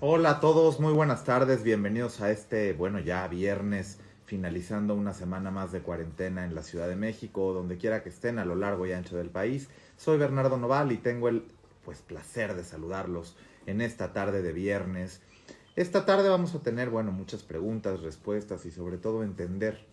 Hola a todos, muy buenas tardes, bienvenidos a bueno, ya viernes, finalizando una semana más de cuarentena en la Ciudad de México, donde quiera que estén a lo largo y ancho del país. Soy Bernardo Noval y tengo placer de saludarlos en esta tarde de viernes. Esta tarde vamos a tener, bueno, muchas preguntas, respuestas y sobre todo entender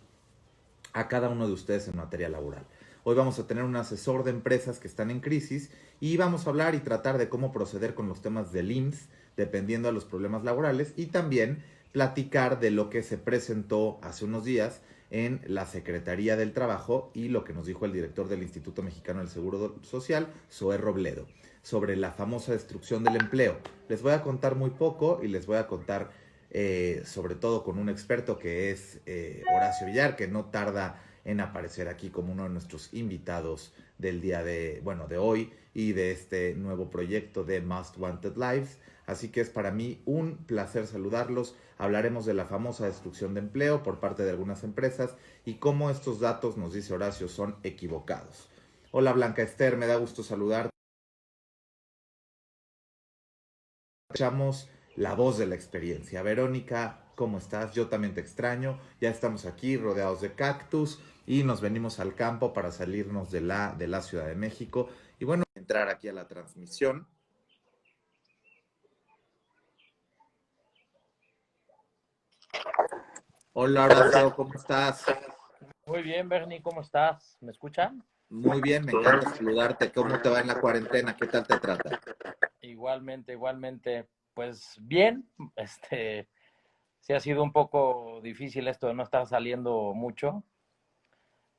a cada uno de ustedes en materia laboral. Hoy vamos a tener un asesor de empresas que están en crisis y vamos a hablar y tratar de cómo proceder con los temas del IMSS, dependiendo de los problemas laborales, y también platicar de lo que se presentó hace unos días en la Secretaría del Trabajo y lo que nos dijo el director del Instituto Mexicano del Seguro Social, Zoé Robledo, sobre la famosa destrucción del empleo. Les voy a contar muy poco y les voy a contar sobre todo con un experto que es Horacio Villar, que no tarda en aparecer aquí como uno de nuestros invitados del día de hoy y de este nuevo proyecto de Most Wanted Lives. Así que es para mí un placer saludarlos. Hablaremos de la famosa destrucción de empleo por parte de algunas empresas y cómo estos datos, nos dice Horacio, son equivocados. Hola Blanca Esther, me da gusto saludarte. Escuchamos la voz de la experiencia. Verónica, ¿cómo estás? Yo también te extraño. Ya estamos aquí rodeados de cactus y nos venimos al campo para salirnos de la Ciudad de México. Y bueno, entrar aquí a la transmisión. Hola Horacio, ¿cómo estás? Muy bien, Bernie, ¿cómo estás? ¿Me escuchan? Muy bien, me encanta saludarte. ¿Cómo te va en la cuarentena? ¿Qué tal te trata? Igualmente, pues bien, sí ha sido un poco difícil esto de no estar saliendo mucho,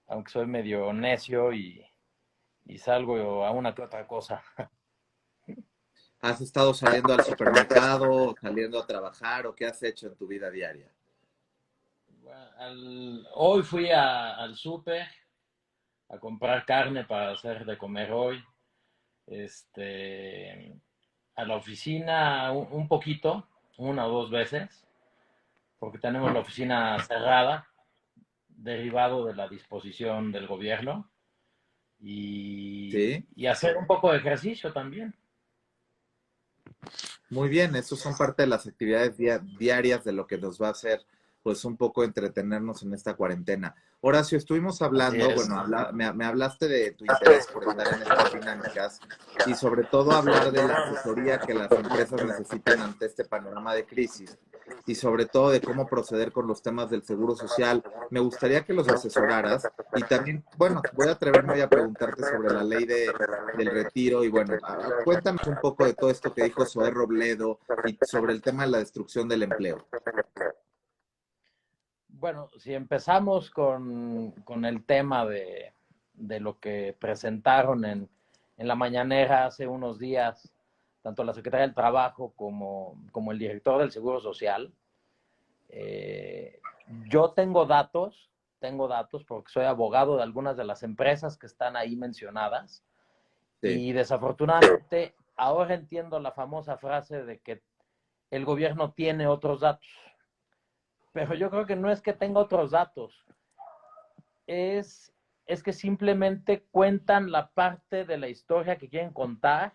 aunque soy medio necio y salgo a una que otra cosa. ¿Has estado saliendo al supermercado, saliendo a trabajar o qué has hecho en tu vida diaria? Hoy fui al súper a comprar carne para hacer de comer hoy, este, a la oficina un poquito, una o dos veces, porque tenemos la oficina cerrada derivado de la disposición del gobierno Sí. y hacer un poco de ejercicio también. Muy bien, esos son parte de las actividades diarias de lo que nos va a hacer, pues, un poco entretenernos en esta cuarentena. Horacio, estuvimos Así hablando, es. bueno, me hablaste de tu interés por estar en estas dinámicas y sobre todo hablar de la asesoría que las empresas necesitan ante este panorama de crisis y sobre todo de cómo proceder con los temas del seguro social. Me gustaría que los asesoraras y también, bueno, voy a atreverme hoy a preguntarte sobre la ley del retiro y bueno, cuéntanos un poco de todo esto que dijo Zoé Robledo y sobre el tema de la destrucción del empleo. Bueno, si empezamos con el tema de lo que presentaron en la mañanera hace unos días, tanto la Secretaría del Trabajo como el director del Seguro Social, eh, yo tengo datos porque soy abogado de algunas de las empresas que están ahí mencionadas. Sí, Y desafortunadamente, ahora entiendo la famosa frase de que el gobierno tiene otros datos. Pero yo creo que no es que tenga otros datos, es, es que simplemente cuentan la parte de la historia que quieren contar.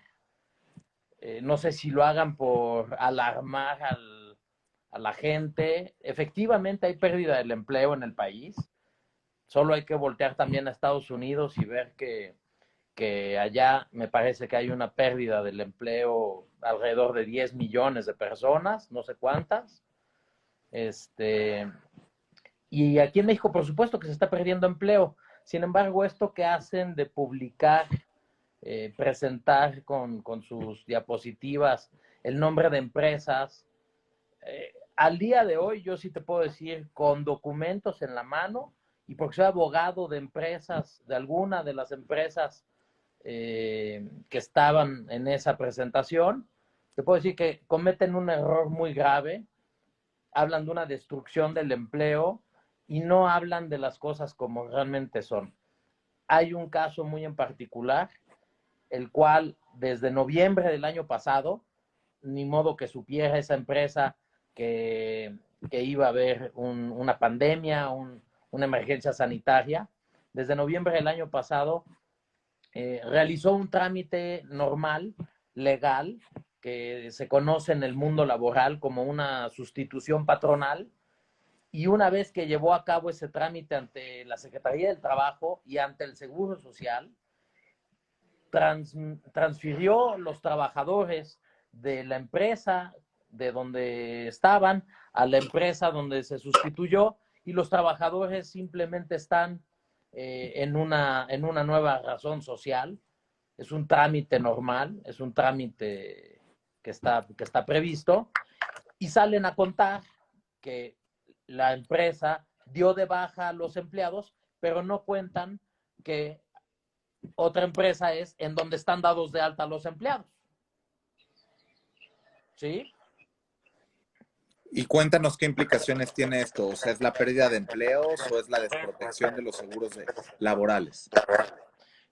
No sé si lo hagan por alarmar a la gente. Efectivamente hay pérdida del empleo en el país. Solo hay que voltear también a Estados Unidos y ver que allá me parece que hay una pérdida del empleo alrededor de 10 millones de personas, no sé cuántas. Este, y aquí en México, por supuesto que se está perdiendo empleo. Sin embargo, esto que hacen de publicar, presentar con sus diapositivas el nombre de empresas, al día de hoy yo sí te puedo decir con documentos en la mano y porque soy abogado de empresas, de alguna de las empresas que estaban en esa presentación, te puedo decir que cometen un error muy grave, hablan de una destrucción del empleo y no hablan de las cosas como realmente son. Hay un caso muy en particular, el cual desde noviembre del año pasado, ni modo que supiera esa empresa que iba a haber una pandemia, una emergencia sanitaria. Desde noviembre del año pasado realizó un trámite normal, legal, que se conoce en el mundo laboral como una sustitución patronal, y una vez que llevó a cabo ese trámite ante la Secretaría del Trabajo y ante el Seguro Social, transfirió los trabajadores de la empresa de donde estaban a la empresa donde se sustituyó, y los trabajadores simplemente están en una nueva razón social. Es un trámite normal, es un trámite que está previsto, y salen a contar que la empresa dio de baja a los empleados, pero no cuentan que otra empresa es en donde están dados de alta los empleados. ¿Sí? Y cuéntanos qué implicaciones tiene esto. O sea, ¿es la pérdida de empleos o es la desprotección de los laborales?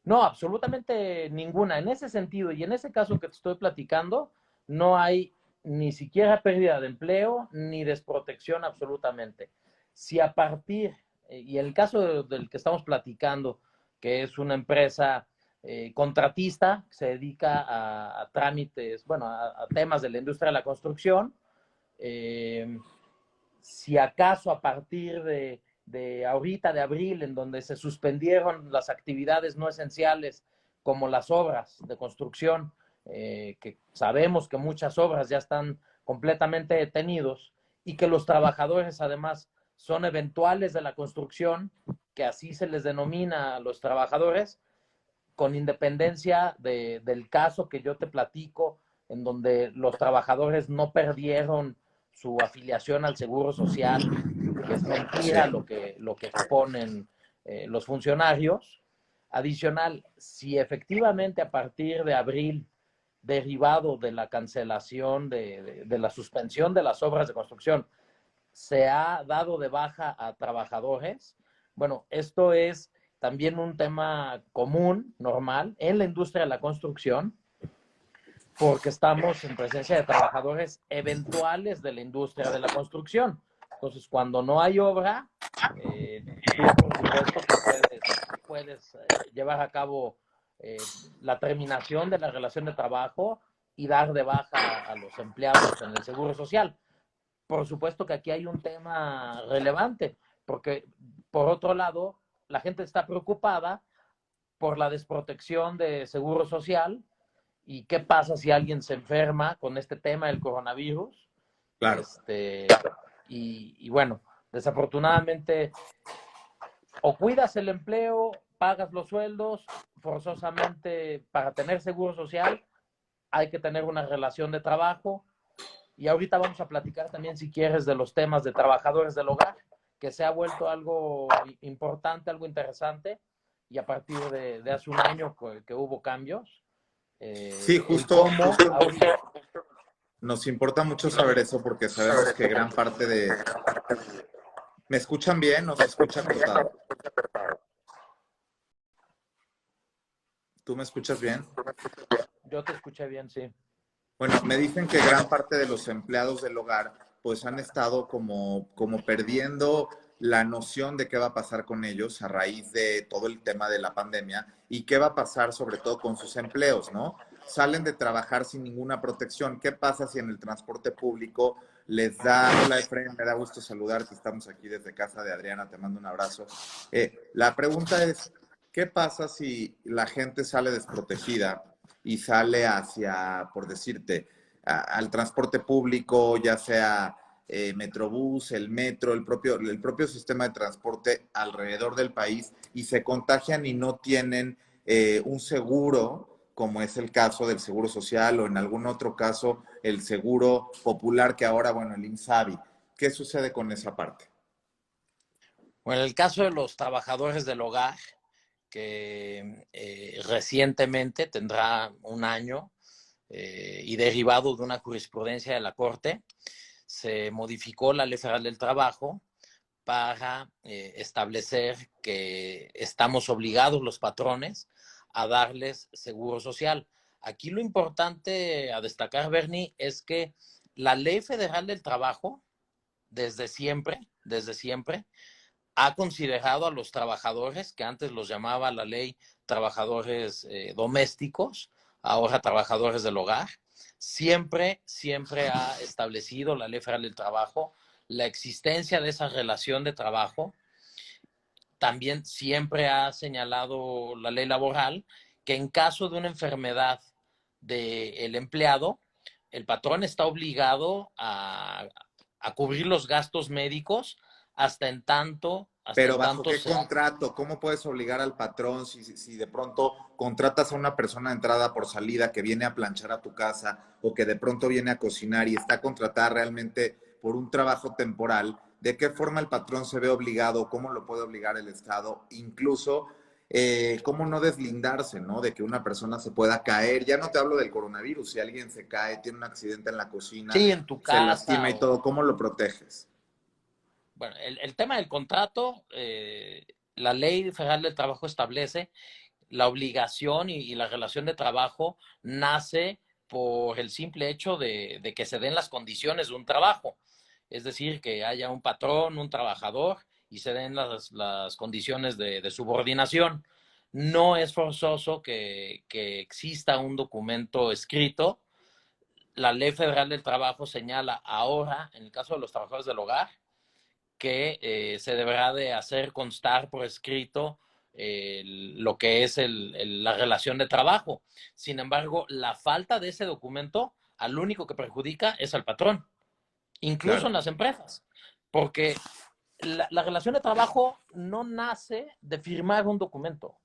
No, absolutamente ninguna. En ese sentido y en ese caso que te estoy platicando, no hay ni siquiera pérdida de empleo ni desprotección absolutamente. Si a partir, y el caso del que estamos platicando, que es una empresa contratista, que se dedica a trámites, bueno, a temas de la industria de la construcción, si acaso a partir de ahorita, de abril, en donde se suspendieron las actividades no esenciales como las obras de construcción, que sabemos que muchas obras ya están completamente detenidos, y que los trabajadores además son eventuales de la construcción, que así se les denomina a los trabajadores, con independencia del caso que yo te platico, en donde los trabajadores no perdieron su afiliación al Seguro Social, que es mentira lo que exponen los funcionarios. Adicional, si efectivamente a partir de abril, derivado de la cancelación, de la suspensión de las obras de construcción, se ha dado de baja a trabajadores, bueno, esto es también un tema común, normal, en la industria de la construcción, porque estamos en presencia de trabajadores eventuales de la industria de la construcción. Entonces, cuando no hay obra, tú, por supuesto, que puedes llevar a cabo la terminación de la relación de trabajo y dar de baja a los empleados en el Seguro Social. Por supuesto que aquí hay un tema relevante, porque por otro lado, la gente está preocupada por la desprotección de Seguro Social. ¿Y qué pasa si alguien se enferma con este tema del coronavirus? Claro. Y bueno, desafortunadamente, o cuidas el empleo, pagas los sueldos, forzosamente para tener seguro social hay que tener una relación de trabajo. Y ahorita vamos a platicar también, si quieres, de los temas de trabajadores del hogar, que se ha vuelto algo importante, algo interesante, y a partir de hace un año que hubo cambios. Sí, justo nos importa mucho saber eso porque sabemos que gran parte de... ¿Me escuchan bien o se escucha cortado? ¿Tú me escuchas bien? Yo te escuché bien, sí. Bueno, me dicen que gran parte de los empleados del hogar pues han estado como perdiendo la noción de qué va a pasar con ellos a raíz de todo el tema de la pandemia y qué va a pasar sobre todo con sus empleos, ¿no? Salen de trabajar sin ninguna protección. ¿Qué pasa si en el transporte público les da... Hola, Efraín, me da gusto saludarte. Estamos aquí desde casa de Adriana, te mando un abrazo. La pregunta es, ¿qué pasa si la gente sale desprotegida y sale hacia, por decirte, al transporte público, ya sea Metrobús, el metro, el propio sistema de transporte alrededor del país, y se contagian y no tienen un seguro, como es el caso del Seguro Social o en algún otro caso el Seguro Popular, que ahora, bueno, el INSABI? ¿Qué sucede con esa parte? Bueno, en el caso de los trabajadores del hogar, que recientemente tendrá un año, y derivado de una jurisprudencia de la Corte, se modificó la Ley Federal del Trabajo para establecer que estamos obligados los patrones a darles seguro social. Aquí lo importante a destacar, Bernie, es que la Ley Federal del Trabajo, desde siempre, ha considerado a los trabajadores, que antes los llamaba la ley trabajadores domésticos, ahora trabajadores del hogar, siempre ha establecido la Ley Federal del Trabajo la existencia de esa relación de trabajo. También siempre ha señalado la ley laboral que en caso de una enfermedad del empleado, el patrón está obligado a cubrir los gastos médicos hasta en tanto, Pero ¿bajo qué contrato? ¿Cómo puedes obligar al patrón si de pronto contratas a una persona de entrada por salida que viene a planchar a tu casa o que de pronto viene a cocinar y está contratada realmente por un trabajo temporal? ¿De qué forma el patrón se ve obligado? ¿Cómo lo puede obligar el Estado? Incluso, ¿cómo no deslindarse, ¿no? De que una persona se pueda caer. Ya no te hablo del coronavirus. Si alguien se cae, tiene un accidente en la cocina, sí, en tu se casa lastima y todo, ¿cómo lo proteges? bueno, el tema del contrato, la Ley Federal del Trabajo establece la obligación y la relación de trabajo nace por el simple hecho de que se den las condiciones de un trabajo. Es decir, que haya un patrón, un trabajador y se den las condiciones de subordinación. No es forzoso que exista un documento escrito. La Ley Federal del Trabajo señala ahora, en el caso de los trabajadores del hogar, que se deberá de hacer constar por escrito lo que es la relación de trabajo. Sin embargo, la falta de ese documento al único que perjudica es al patrón, incluso en Claro. las empresas, porque la relación de trabajo no nace de firmar un documento.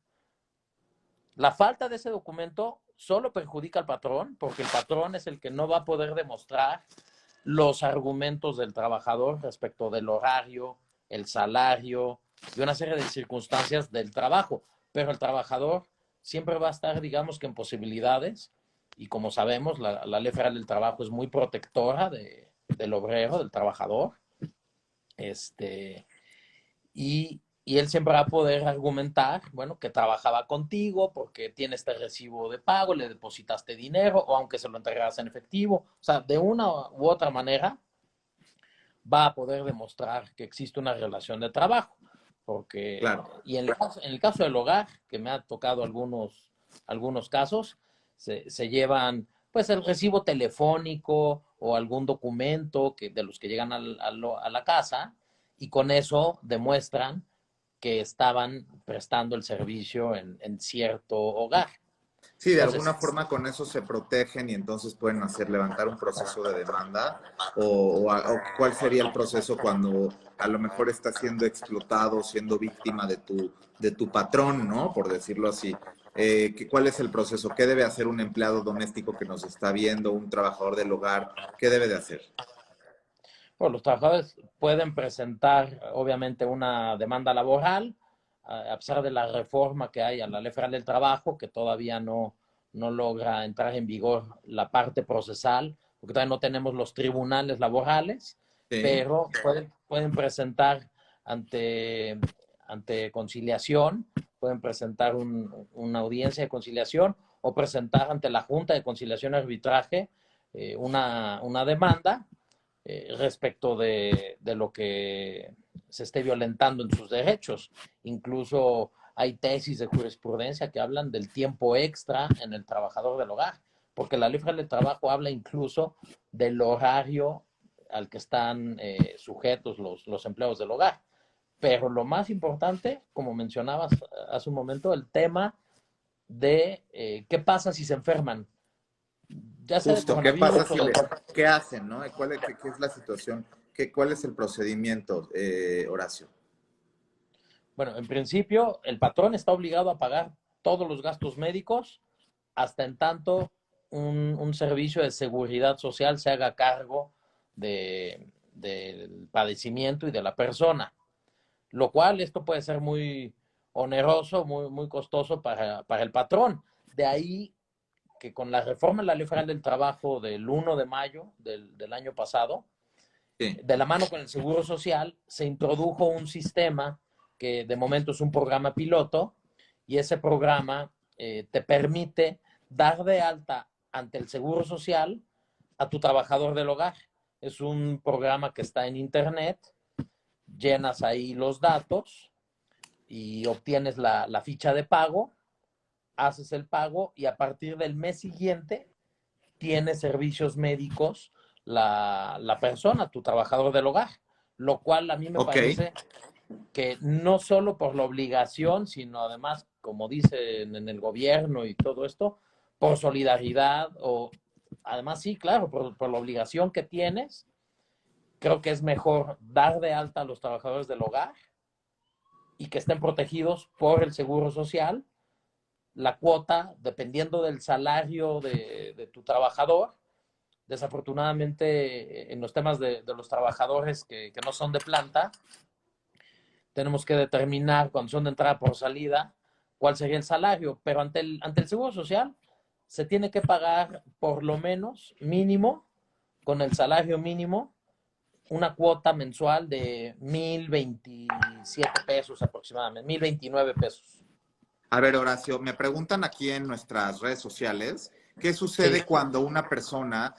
La falta de ese documento solo perjudica al patrón, porque el patrón es el que no va a poder demostrar los argumentos del trabajador respecto del horario, el salario y una serie de circunstancias del trabajo. Pero el trabajador siempre va a estar, digamos que en posibilidades, y como sabemos, la Ley Federal del Trabajo es muy protectora del obrero, del trabajador, y él siempre va a poder argumentar, bueno, que trabajaba contigo porque tiene este recibo de pago, le depositaste dinero, o aunque se lo entregaras en efectivo. O sea, de una u otra manera va a poder demostrar que existe una relación de trabajo. Porque, Claro. y en el caso del hogar, que me ha tocado algunos casos, se llevan pues el recibo telefónico o algún documento de los que llegan a la casa, y con eso demuestran que estaban prestando el servicio en cierto hogar. Sí, de alguna Entonces, forma con eso se protegen y entonces pueden hacer levantar un proceso de demanda o cuál sería el proceso cuando a lo mejor estás siendo explotado, siendo víctima de tu patrón, ¿no? Por decirlo así. ¿Cuál es el proceso? ¿Qué debe hacer un empleado doméstico que nos está viendo, un trabajador del hogar? ¿Qué debe de hacer? bueno, los trabajadores pueden presentar, obviamente, una demanda laboral, a pesar de la reforma que hay a la Ley Federal del Trabajo, que todavía no logra entrar en vigor la parte procesal, porque todavía no tenemos los tribunales laborales, Sí, pero pueden presentar ante, ante conciliación, pueden presentar una audiencia de conciliación o presentar ante la Junta de Conciliación y Arbitraje una demanda respecto de lo que se esté violentando en sus derechos. Incluso hay tesis de jurisprudencia que hablan del tiempo extra en el trabajador del hogar, porque la ley federal del trabajo habla incluso del horario al que están sujetos los empleados del hogar. Pero lo más importante, como mencionabas hace un momento, el tema de qué pasa si se enferman, ya sea de justo. ¿Qué pasa coronavirus o si de... qué hacen, no? ¿Qué es la situación? ¿Cuál es el procedimiento, Horacio? Bueno, en principio, el patrón está obligado a pagar todos los gastos médicos hasta en tanto un servicio de seguridad social se haga cargo del padecimiento y de la persona, lo cual esto puede ser muy oneroso, muy costoso para el patrón. De ahí que con la reforma de la Ley Federal del Trabajo del 1 de mayo del año pasado, Sí. de la mano con el Seguro Social, se introdujo un sistema que de momento es un programa piloto, y ese programa te permite dar de alta ante el Seguro Social a tu trabajador del hogar. Es un programa que está en internet, llenas ahí los datos y obtienes la ficha de pago, haces el pago y a partir del mes siguiente tiene servicios médicos la persona, tu trabajador del hogar, lo cual a mí me Ok. parece que no solo por la obligación, sino además, como dicen en el gobierno y todo esto, por solidaridad o además sí, claro, por la obligación que tienes, creo que es mejor dar de alta a los trabajadores del hogar y que estén protegidos por el seguro social. La cuota, dependiendo del salario de tu trabajador, desafortunadamente en los temas de los trabajadores que no son de planta, tenemos que determinar cuando son de entrada por salida cuál sería el salario, pero ante el Seguro Social se tiene que pagar por lo menos mínimo, con el salario mínimo, una cuota mensual de 1,027 pesos aproximadamente, 1,029 pesos. A ver, Horacio, me preguntan aquí en nuestras redes sociales, ¿qué Sí, sucede cuando una persona,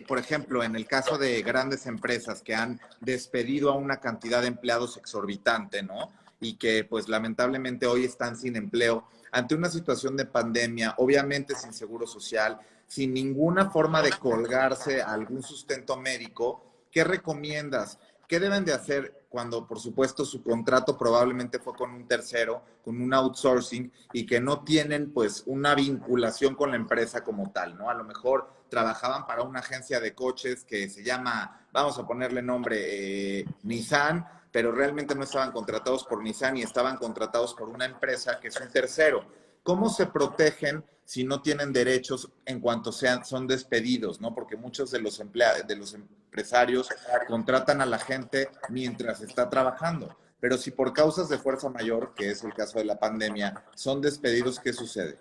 por ejemplo, en el caso de grandes empresas que han despedido a una cantidad de empleados exorbitante, ¿no? Y que pues lamentablemente hoy están sin empleo, ante una situación de pandemia, obviamente sin seguro social, sin ninguna forma de colgarse a algún sustento médico, ¿qué recomiendas? ¿Qué deben de hacer cuando, por supuesto, su contrato probablemente fue con un tercero, con un outsourcing y que no tienen pues una vinculación con la empresa como tal, ¿no? A lo mejor trabajaban para una agencia de coches que se llama, vamos a ponerle nombre, Nissan, pero realmente no estaban contratados por Nissan y estaban contratados por una empresa que es un tercero. ¿Cómo se protegen si no tienen derechos en cuanto son despedidos, ¿no? Porque muchos de los de los empresarios contratan a la gente mientras está trabajando. Pero si por causas de fuerza mayor, que es el caso de la pandemia, son despedidos, ¿qué sucede?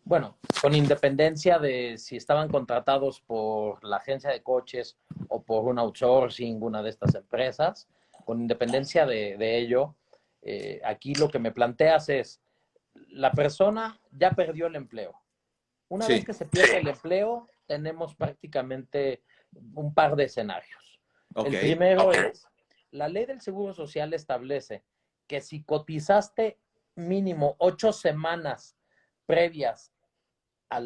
bueno, con independencia de si estaban contratados por la agencia de coches o por un outsourcing, una de estas empresas, con independencia de ello, aquí lo que me planteas es, la persona ya perdió el empleo. Una vez Sí, que se pierde el empleo, tenemos prácticamente un par de escenarios. ok, El primero es, la ley del Seguro Social establece que si cotizaste mínimo 8 semanas previas a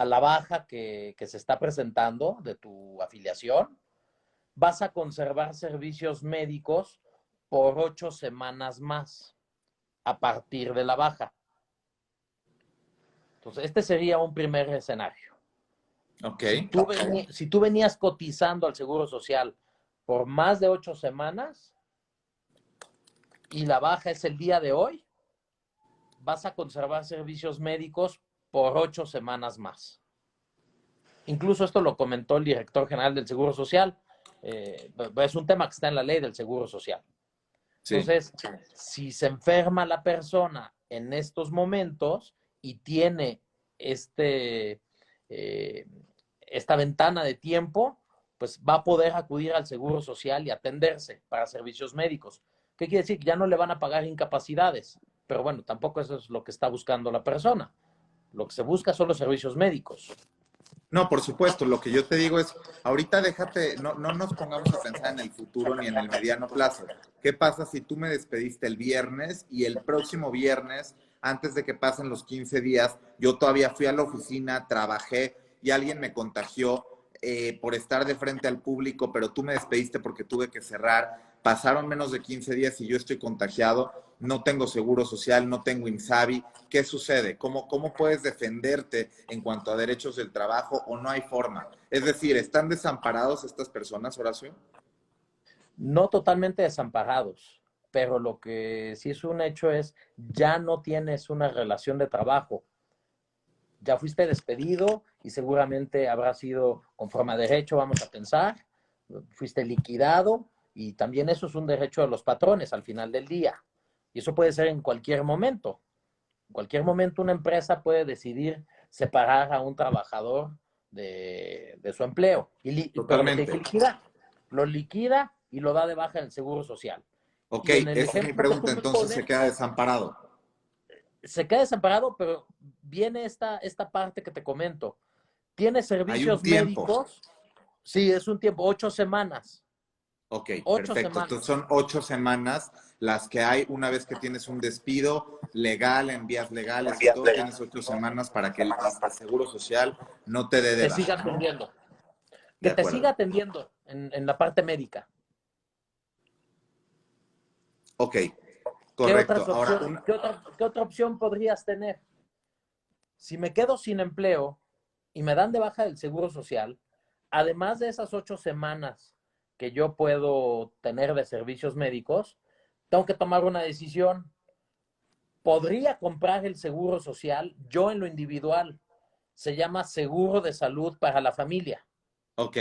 la baja que se está presentando de tu afiliación, vas a conservar servicios médicos por 8 semanas más a partir de la baja. Entonces, este sería un primer escenario. ok, Si tú venías cotizando al Seguro Social por más de 8 semanas y la baja es el día de hoy, vas a conservar servicios médicos por 8 semanas más. Incluso esto lo comentó el director general del Seguro Social. Es un tema que está en la ley del Seguro Social. sí, Entonces, si se enferma la persona en estos momentos y tiene este, eh, esta ventana de tiempo, pues va a poder acudir al Seguro Social y atenderse para servicios médicos. ¿Qué quiere decir? Que ya no le van a pagar incapacidades, pero bueno, tampoco eso es lo que está buscando la persona. Lo que se busca son los servicios médicos. no, por supuesto, lo que yo te digo es, ahorita déjate, no nos pongamos a pensar en el futuro ni en el mediano plazo. ¿Qué pasa si tú me despediste el viernes y el próximo viernes, antes de que pasen los 15 días, yo todavía fui a la oficina, trabajé y alguien me contagió por estar de frente al público, pero tú me despediste porque tuve que cerrar, pasaron menos de 15 días y yo estoy contagiado, no tengo seguro social, no tengo INSABI? ¿Qué sucede? ¿Cómo puedes defenderte en cuanto a derechos del trabajo o no hay forma? Es decir, ¿están desamparados estas personas, Horacio? No totalmente desamparados, pero lo que sí es un hecho es, ya no tienes una relación de trabajo, ya fuiste despedido y seguramente habrá sido conforme a derecho, vamos a pensar, fuiste liquidado y también eso es un derecho de los patrones al final del día. Y eso puede ser en cualquier momento. En cualquier momento una empresa puede decidir separar a un trabajador de su empleo, pero lo tiene que Totalmente. liquidar. Lo liquida y lo da de baja en el Seguro Social. Ok, Y en el esa es mi ejemplo que tú pregunta. me Entonces se pones, queda desamparado. se queda desamparado, pero viene esta parte que te comento. Tiene Hay un servicios tiempo. médicos, sí, es un tiempo, 8 semanas. Ok, Ocho perfecto. Entonces semanas. son 8 semanas las que hay una vez que tienes un despido legal, en vías legales y todo, tienes 8 semanas para que el Seguro Social no te dé de Te baja, siga ¿no? atendiendo. De Que te siga acuerdo. atendiendo en la parte médica. Ok, ¿Qué correcto. otras Ahora, opciones, qué otra opción podrías tener? Si me quedo sin empleo y me dan de baja del Seguro Social, además de esas 8 semanas que yo puedo tener de servicios médicos, tengo que tomar una decisión. Podría comprar el Seguro Social yo en lo individual. Se llama Seguro de Salud para la Familia. ok.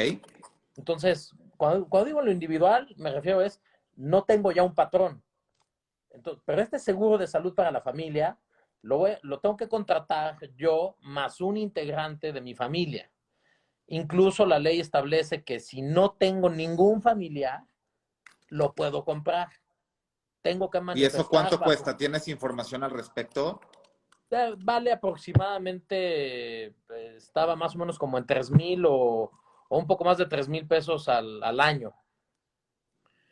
Entonces, cuando digo en lo individual, me refiero es, no tengo ya un patrón. Entonces, pero este seguro de salud para la familia lo tengo que contratar yo más un integrante de mi familia. Incluso la ley establece que si no tengo ningún familiar, lo puedo comprar. Tengo que ¿Y eso manifestar cuánto bajo. cuesta? ¿Tienes información al respecto? Vale aproximadamente, estaba más o menos como en 3,000 o un poco más de 3,000 pesos al año.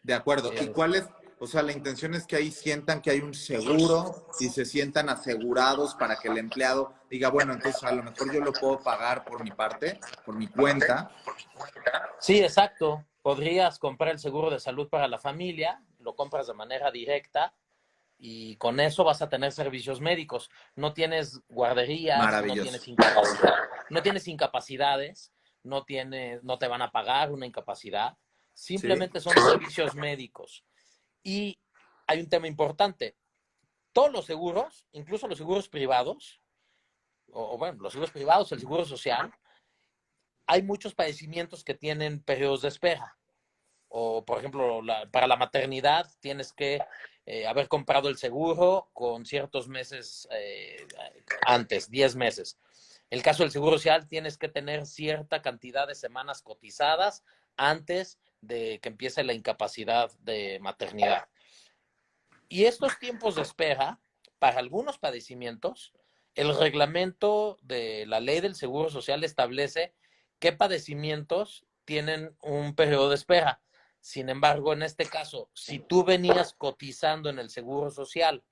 De acuerdo. ¿Y Eh, cuál es? O sea, la intención es que ahí sientan que hay un seguro y se sientan asegurados para que el empleado diga, bueno, entonces a lo mejor yo lo puedo pagar por mi parte, por mi cuenta. Sí, exacto. Podrías comprar el seguro de salud para la familia, lo compras de manera directa y con eso vas a tener servicios médicos. No tienes guarderías, Maravilloso. no tienes incapacidades, no te van a pagar una incapacidad. Sí, Simplemente son servicios médicos. Y hay un tema importante. Todos los seguros, incluso los seguros privados, o bueno, los seguros privados, el seguro social, hay muchos padecimientos que tienen periodos de espera. O, por ejemplo, para la maternidad tienes que haber comprado el seguro con ciertos meses antes, 10 meses. El caso del seguro social, tienes que tener cierta cantidad de semanas cotizadas antes de que empiece la incapacidad de maternidad. Y estos tiempos de espera, para algunos padecimientos, el reglamento de la ley del Seguro Social establece qué padecimientos tienen un periodo de espera. Sin embargo, en este caso, si tú venías cotizando en el Seguro Social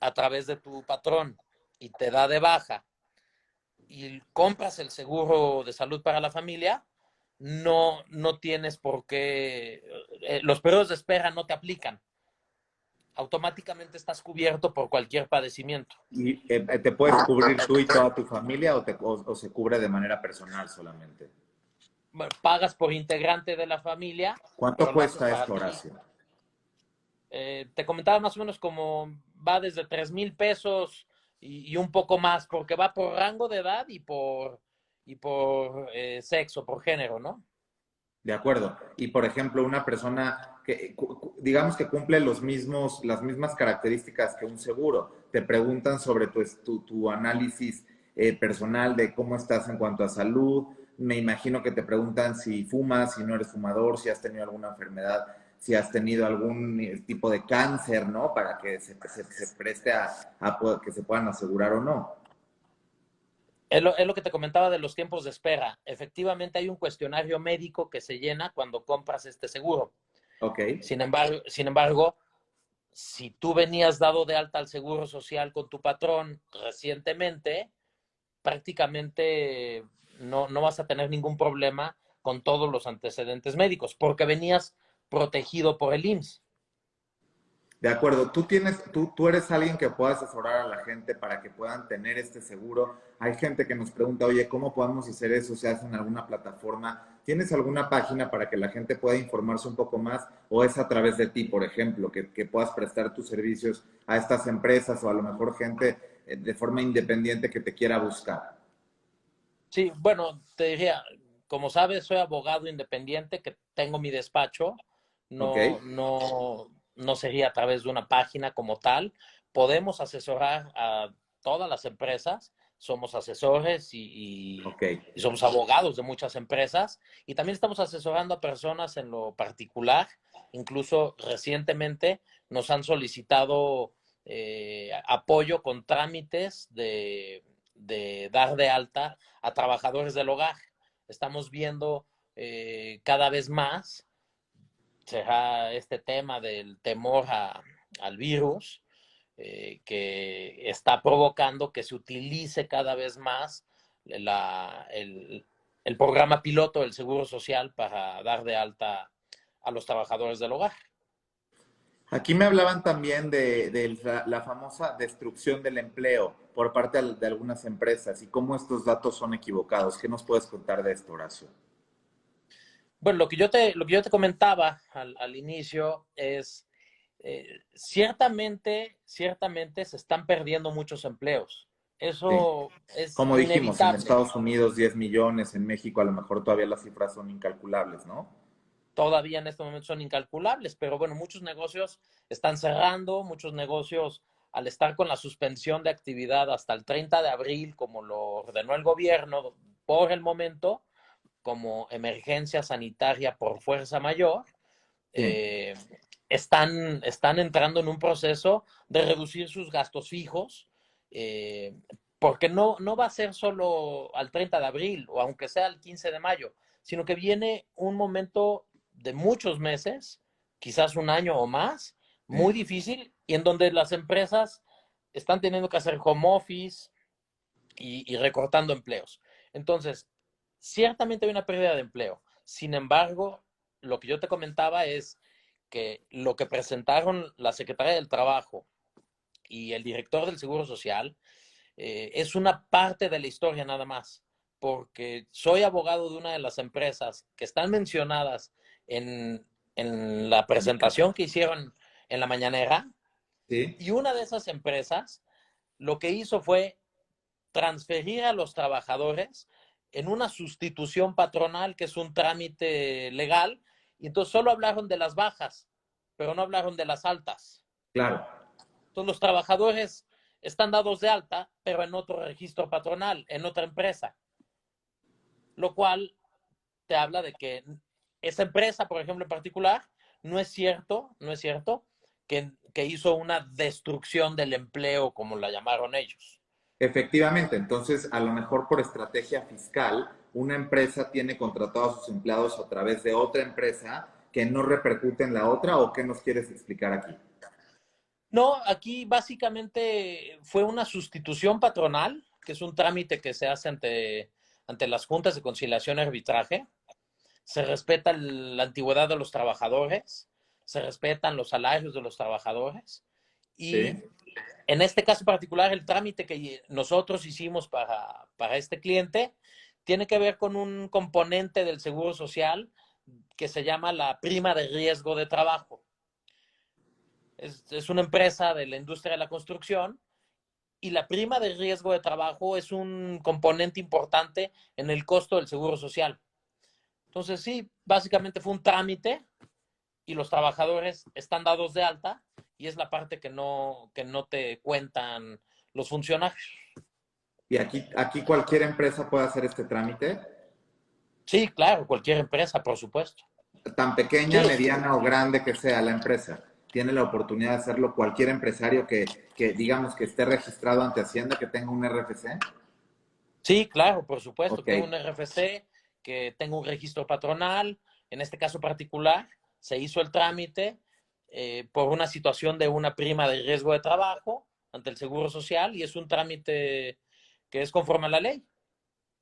a través de tu patrón y te da de baja y compras el seguro de salud para la familia, no tienes por qué, los periodos de espera no te aplican. Automáticamente estás cubierto por cualquier padecimiento. ¿y te puedes cubrir tú y toda tu familia o se cubre de manera personal solamente? Bueno, pagas por integrante de la familia, ¿Cuánto pero lo haces cuesta para esto, ti. Horacio? Te comentaba más o menos como va desde 3,000 pesos y un poco más, porque va por rango de edad y por sexo, por género, ¿no? De acuerdo. Y por ejemplo, una persona que digamos que cumple las mismas características que un seguro, te preguntan sobre tu análisis personal de cómo estás en cuanto a salud. Me imagino que te preguntan si fumas, si no eres fumador, si has tenido alguna enfermedad, si has tenido algún tipo de cáncer, ¿no? Para que se preste a que se puedan asegurar o no. Es lo que te comentaba de los tiempos de espera. Efectivamente, hay un cuestionario médico que se llena cuando compras este seguro. Ok. Sin embargo, si tú venías dado de alta al Seguro Social con tu patrón recientemente, prácticamente no vas a tener ningún problema con todos los antecedentes médicos, porque venías protegido por el IMSS. De acuerdo, tú eres alguien que pueda asesorar a la gente para que puedan tener este seguro. Hay gente que nos pregunta, oye, ¿cómo podemos hacer eso? ¿Se hace en alguna plataforma? ¿Tienes alguna página para que la gente pueda informarse un poco más? ¿O es a través de ti, por ejemplo, que puedas prestar tus servicios a estas empresas o a lo mejor gente de forma independiente que te quiera buscar? Sí, bueno, te diría, como sabes, soy abogado independiente, que tengo mi despacho, ¿Ok? no sería a través de una página como tal. Podemos asesorar a todas las empresas, somos asesores Ok. y somos abogados de muchas empresas y también estamos asesorando a personas en lo particular. Incluso recientemente nos han solicitado apoyo con trámites de dar de alta a trabajadores del hogar. Estamos viendo cada vez más será este tema del temor al virus, que está provocando que se utilice cada vez más el programa piloto del Seguro Social para dar de alta a los trabajadores del hogar. Aquí me hablaban también de la famosa destrucción del empleo por parte de algunas empresas y cómo estos datos son equivocados. ¿Qué nos puedes contar de esto, Horacio? Bueno, lo que yo te comentaba al inicio es, ciertamente se están perdiendo muchos empleos. Sí. Eso es Como dijimos, en inevitable. Estados Unidos 10 millones, en México a lo mejor todavía las cifras son incalculables, ¿no? Todavía en este momento son incalculables, pero bueno, muchos negocios están cerrando, muchos negocios al estar con la suspensión de actividad hasta el 30 de abril, como lo ordenó el gobierno por el momento, como emergencia sanitaria por fuerza mayor, Sí. eh, están entrando en un proceso de reducir sus gastos fijos, eh, porque no va a ser solo al 30 de abril o aunque sea el 15 de mayo, sino que viene un momento de muchos meses, quizás un año o más, muy Sí. difícil, y en donde las empresas están teniendo que hacer home office y recortando empleos. Entonces, ciertamente hay una pérdida de empleo. Sin embargo, lo que yo te comentaba es que lo que presentaron la Secretaria del Trabajo y el director del Seguro Social es una parte de la historia nada más, porque soy abogado de una de las empresas que están mencionadas en la presentación que hicieron en la mañanera, Sí. y una de esas empresas lo que hizo fue transferir a los trabajadores en una sustitución patronal, que es un trámite legal, y entonces solo hablaron de las bajas, pero no hablaron de las altas. Claro. Entonces los trabajadores están dados de alta, pero en otro registro patronal, en otra empresa, lo cual te habla de que esa empresa, por ejemplo, en particular, no es cierto que hizo una destrucción del empleo, como la llamaron ellos. Efectivamente, entonces a lo mejor por estrategia fiscal, una empresa tiene contratado a sus empleados a través de otra empresa que no repercute en la otra, ¿o qué nos quieres explicar aquí? No, aquí básicamente fue una sustitución patronal, que es un trámite que se hace ante las juntas de conciliación y arbitraje. Se respeta la antigüedad de los trabajadores, se respetan los salarios de los trabajadores, y Sí. en este caso particular el trámite que nosotros hicimos para este cliente tiene que ver con un componente del Seguro Social que se llama la prima de riesgo de trabajo. Es una empresa de la industria de la construcción, y la prima de riesgo de trabajo es un componente importante en el costo del Seguro Social. Entonces, sí, básicamente fue un trámite y los trabajadores están dados de alta, y es la parte que no te cuentan los funcionarios. Y aquí cualquier empresa puede hacer este trámite, Sí, claro, cualquier empresa, por supuesto. tan pequeña, Sí, mediana o grande que sea la empresa. Tiene la oportunidad de hacerlo cualquier empresario que digamos que esté registrado ante Hacienda, que tenga un RFC. sí, claro, por supuesto, Ok. que tenga un RFC, que tenga un registro patronal. En este caso particular, se hizo el trámite por una situación de una prima de riesgo de trabajo ante el Seguro Social, y es un trámite que es conforme a la ley.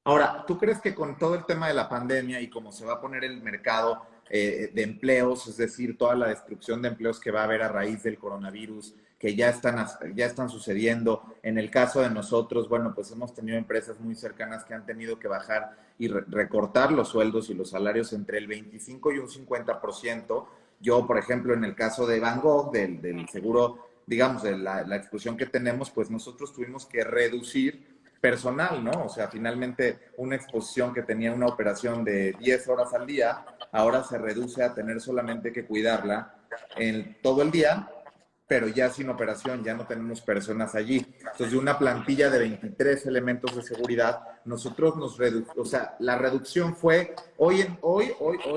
Ahora, ¿tú crees que con todo el tema de la pandemia y cómo se va a poner el mercado de empleos, es decir, toda la destrucción de empleos que va a haber a raíz del coronavirus, que ya están sucediendo? En el caso de nosotros, bueno, pues hemos tenido empresas muy cercanas que han tenido que bajar y recortar los sueldos y los salarios entre el 25 y un 50%. Yo, por ejemplo, en el caso de Van Gogh, del seguro, digamos, de la exclusión que tenemos, pues nosotros tuvimos que reducir personal, ¿no? O sea, finalmente una exposición que tenía una operación de 10 horas al día, ahora se reduce a tener solamente que cuidarla en todo el día, pero ya sin operación, ya no tenemos personas allí. Entonces, de una plantilla de 23 elementos de seguridad, nosotros o sea, la reducción fue, hoy,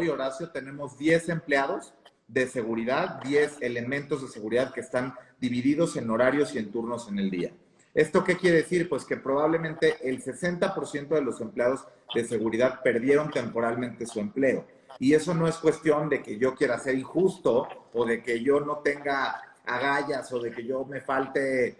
Horacio, tenemos 10 empleados de seguridad, 10 elementos de seguridad que están divididos en horarios y en turnos en el día. ¿Esto qué quiere decir? Pues que probablemente el 60% de los empleados de seguridad perdieron temporalmente su empleo. Y eso no es cuestión de que yo quiera ser injusto o de que yo no tenga agallas o de que yo me falte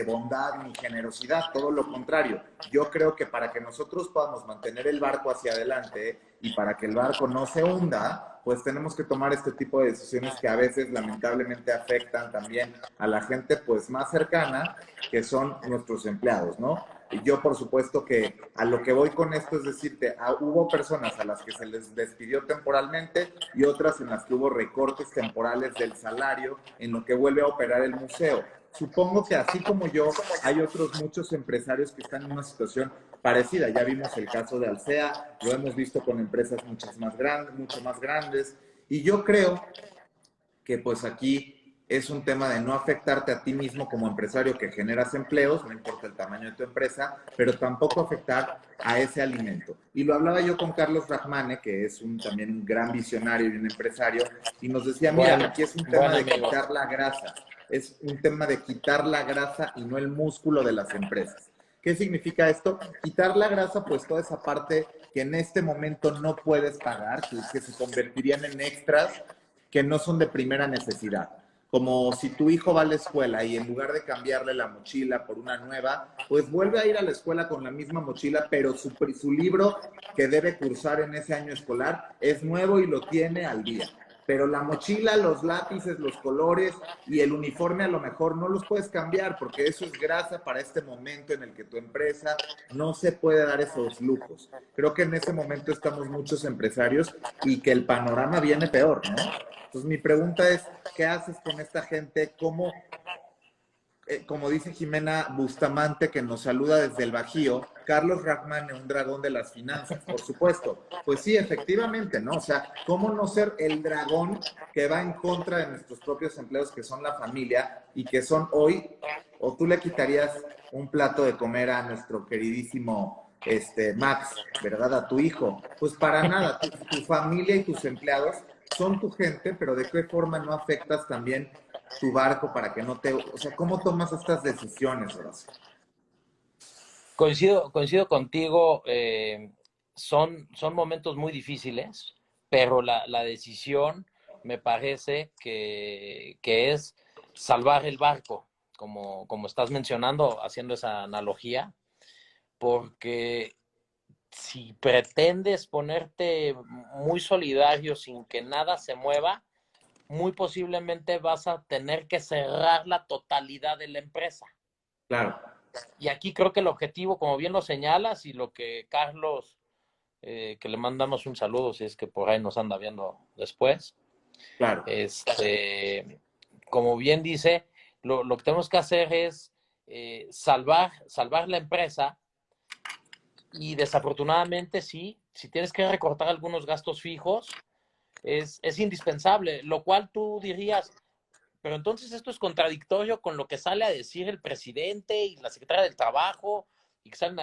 bondad ni generosidad, todo lo contrario. Yo creo que para que nosotros podamos mantener el barco hacia adelante y para que el barco no se hunda, pues tenemos que tomar este tipo de decisiones que a veces lamentablemente afectan también a la gente pues más cercana, que son nuestros empleados, ¿no? Y yo, por supuesto, que a lo que voy con esto es decirte, hubo personas a las que se les despidió temporalmente y otras en las que hubo recortes temporales del salario en lo que vuelve a operar el museo. Supongo que así como yo, hay otros muchos empresarios que están en una situación parecida. Ya vimos el caso de Alsea, lo hemos visto con empresas mucho más grandes. Y yo creo que pues aquí es un tema de no afectarte a ti mismo como empresario que generas empleos, no importa el tamaño de tu empresa, pero tampoco afectar a ese alimento. Y lo hablaba yo con Carlos Rahmane, que es también un gran visionario y un empresario, y nos decía, mira, aquí es un tema de quitar la grasa, es un tema de quitar la grasa y no el músculo de las empresas. ¿Qué significa esto? Quitar la grasa, pues toda esa parte que en este momento no puedes pagar, que se convertirían en extras que no son de primera necesidad. Como si tu hijo va a la escuela y en lugar de cambiarle la mochila por una nueva, pues vuelve a ir a la escuela con la misma mochila, pero su libro que debe cursar en ese año escolar es nuevo y lo tiene al día. Pero la mochila, los lápices, los colores y el uniforme a lo mejor no los puedes cambiar porque eso es grasa para este momento en el que tu empresa no se puede dar esos lujos. Creo que en ese momento estamos muchos empresarios y que el panorama viene peor, ¿no? Entonces mi pregunta es, ¿qué haces con esta gente? ¿Cómo, como dice Jimena Bustamante, que nos saluda desde el Bajío, Carlos Rahmane, un dragón de las finanzas, por supuesto? Pues sí, efectivamente, ¿no? O sea, ¿cómo no ser el dragón que va en contra de nuestros propios empleos, que son la familia y que son hoy, o tú le quitarías un plato de comer a nuestro queridísimo Max, ¿verdad? A tu hijo. Pues para nada, tu familia y tus empleados son tu gente, pero ¿de qué forma no afectas también tu barco para que no te... O sea, ¿cómo tomas estas decisiones, Horacio? Coincido contigo, son momentos muy difíciles, pero la decisión me parece que es salvar el barco, como estás mencionando, haciendo esa analogía, porque si pretendes ponerte muy solidario sin que nada se mueva, muy posiblemente vas a tener que cerrar la totalidad de la empresa. Claro, Y aquí creo que el objetivo, como bien lo señalas, y lo que Carlos, que le mandamos un saludo si es que por ahí nos anda viendo después, claro, como bien dice, lo que tenemos que hacer es salvar la empresa y desafortunadamente sí, si tienes que recortar algunos gastos fijos, es indispensable, lo cual tú dirías, pero entonces esto es contradictorio con lo que sale a decir el presidente y la secretaria del Trabajo y que salen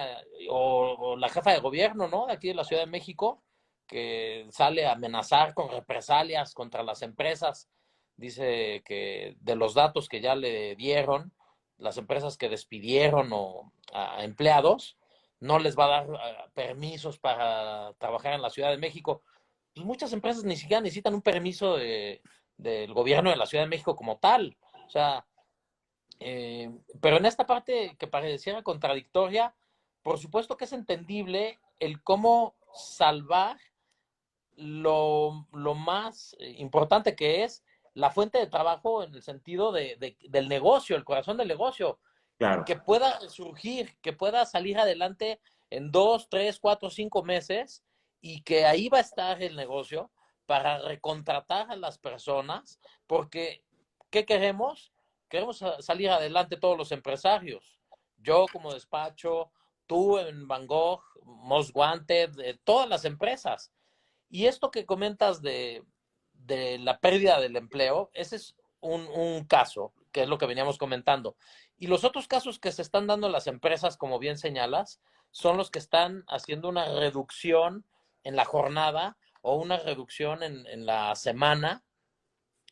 o la jefa de gobierno, ¿no? De aquí de la Ciudad de México, que sale a amenazar con represalias contra las empresas. Dice que de los datos que ya le dieron, las empresas que despidieron a empleados, no les va a dar permisos para trabajar en la Ciudad de México. Pues muchas empresas ni siquiera necesitan un permiso del gobierno de la Ciudad de México como tal. O sea, pero en esta parte que pareciera contradictoria, por supuesto que es entendible el cómo salvar lo más importante que es la fuente de trabajo en el sentido del negocio, el corazón del negocio, claro. que pueda surgir, que pueda salir adelante en 2, 3, 4, 5 meses y que ahí va a estar el negocio para recontratar a las personas, porque ¿qué queremos? Queremos salir adelante todos los empresarios. Yo como despacho, tú en Van Gogh, Most Wanted, todas las empresas. Y esto que comentas de la pérdida del empleo, ese es un caso, que es lo que veníamos comentando. Y los otros casos que se están dando en las empresas, como bien señalas, son los que están haciendo una reducción en la jornada o una reducción en la semana,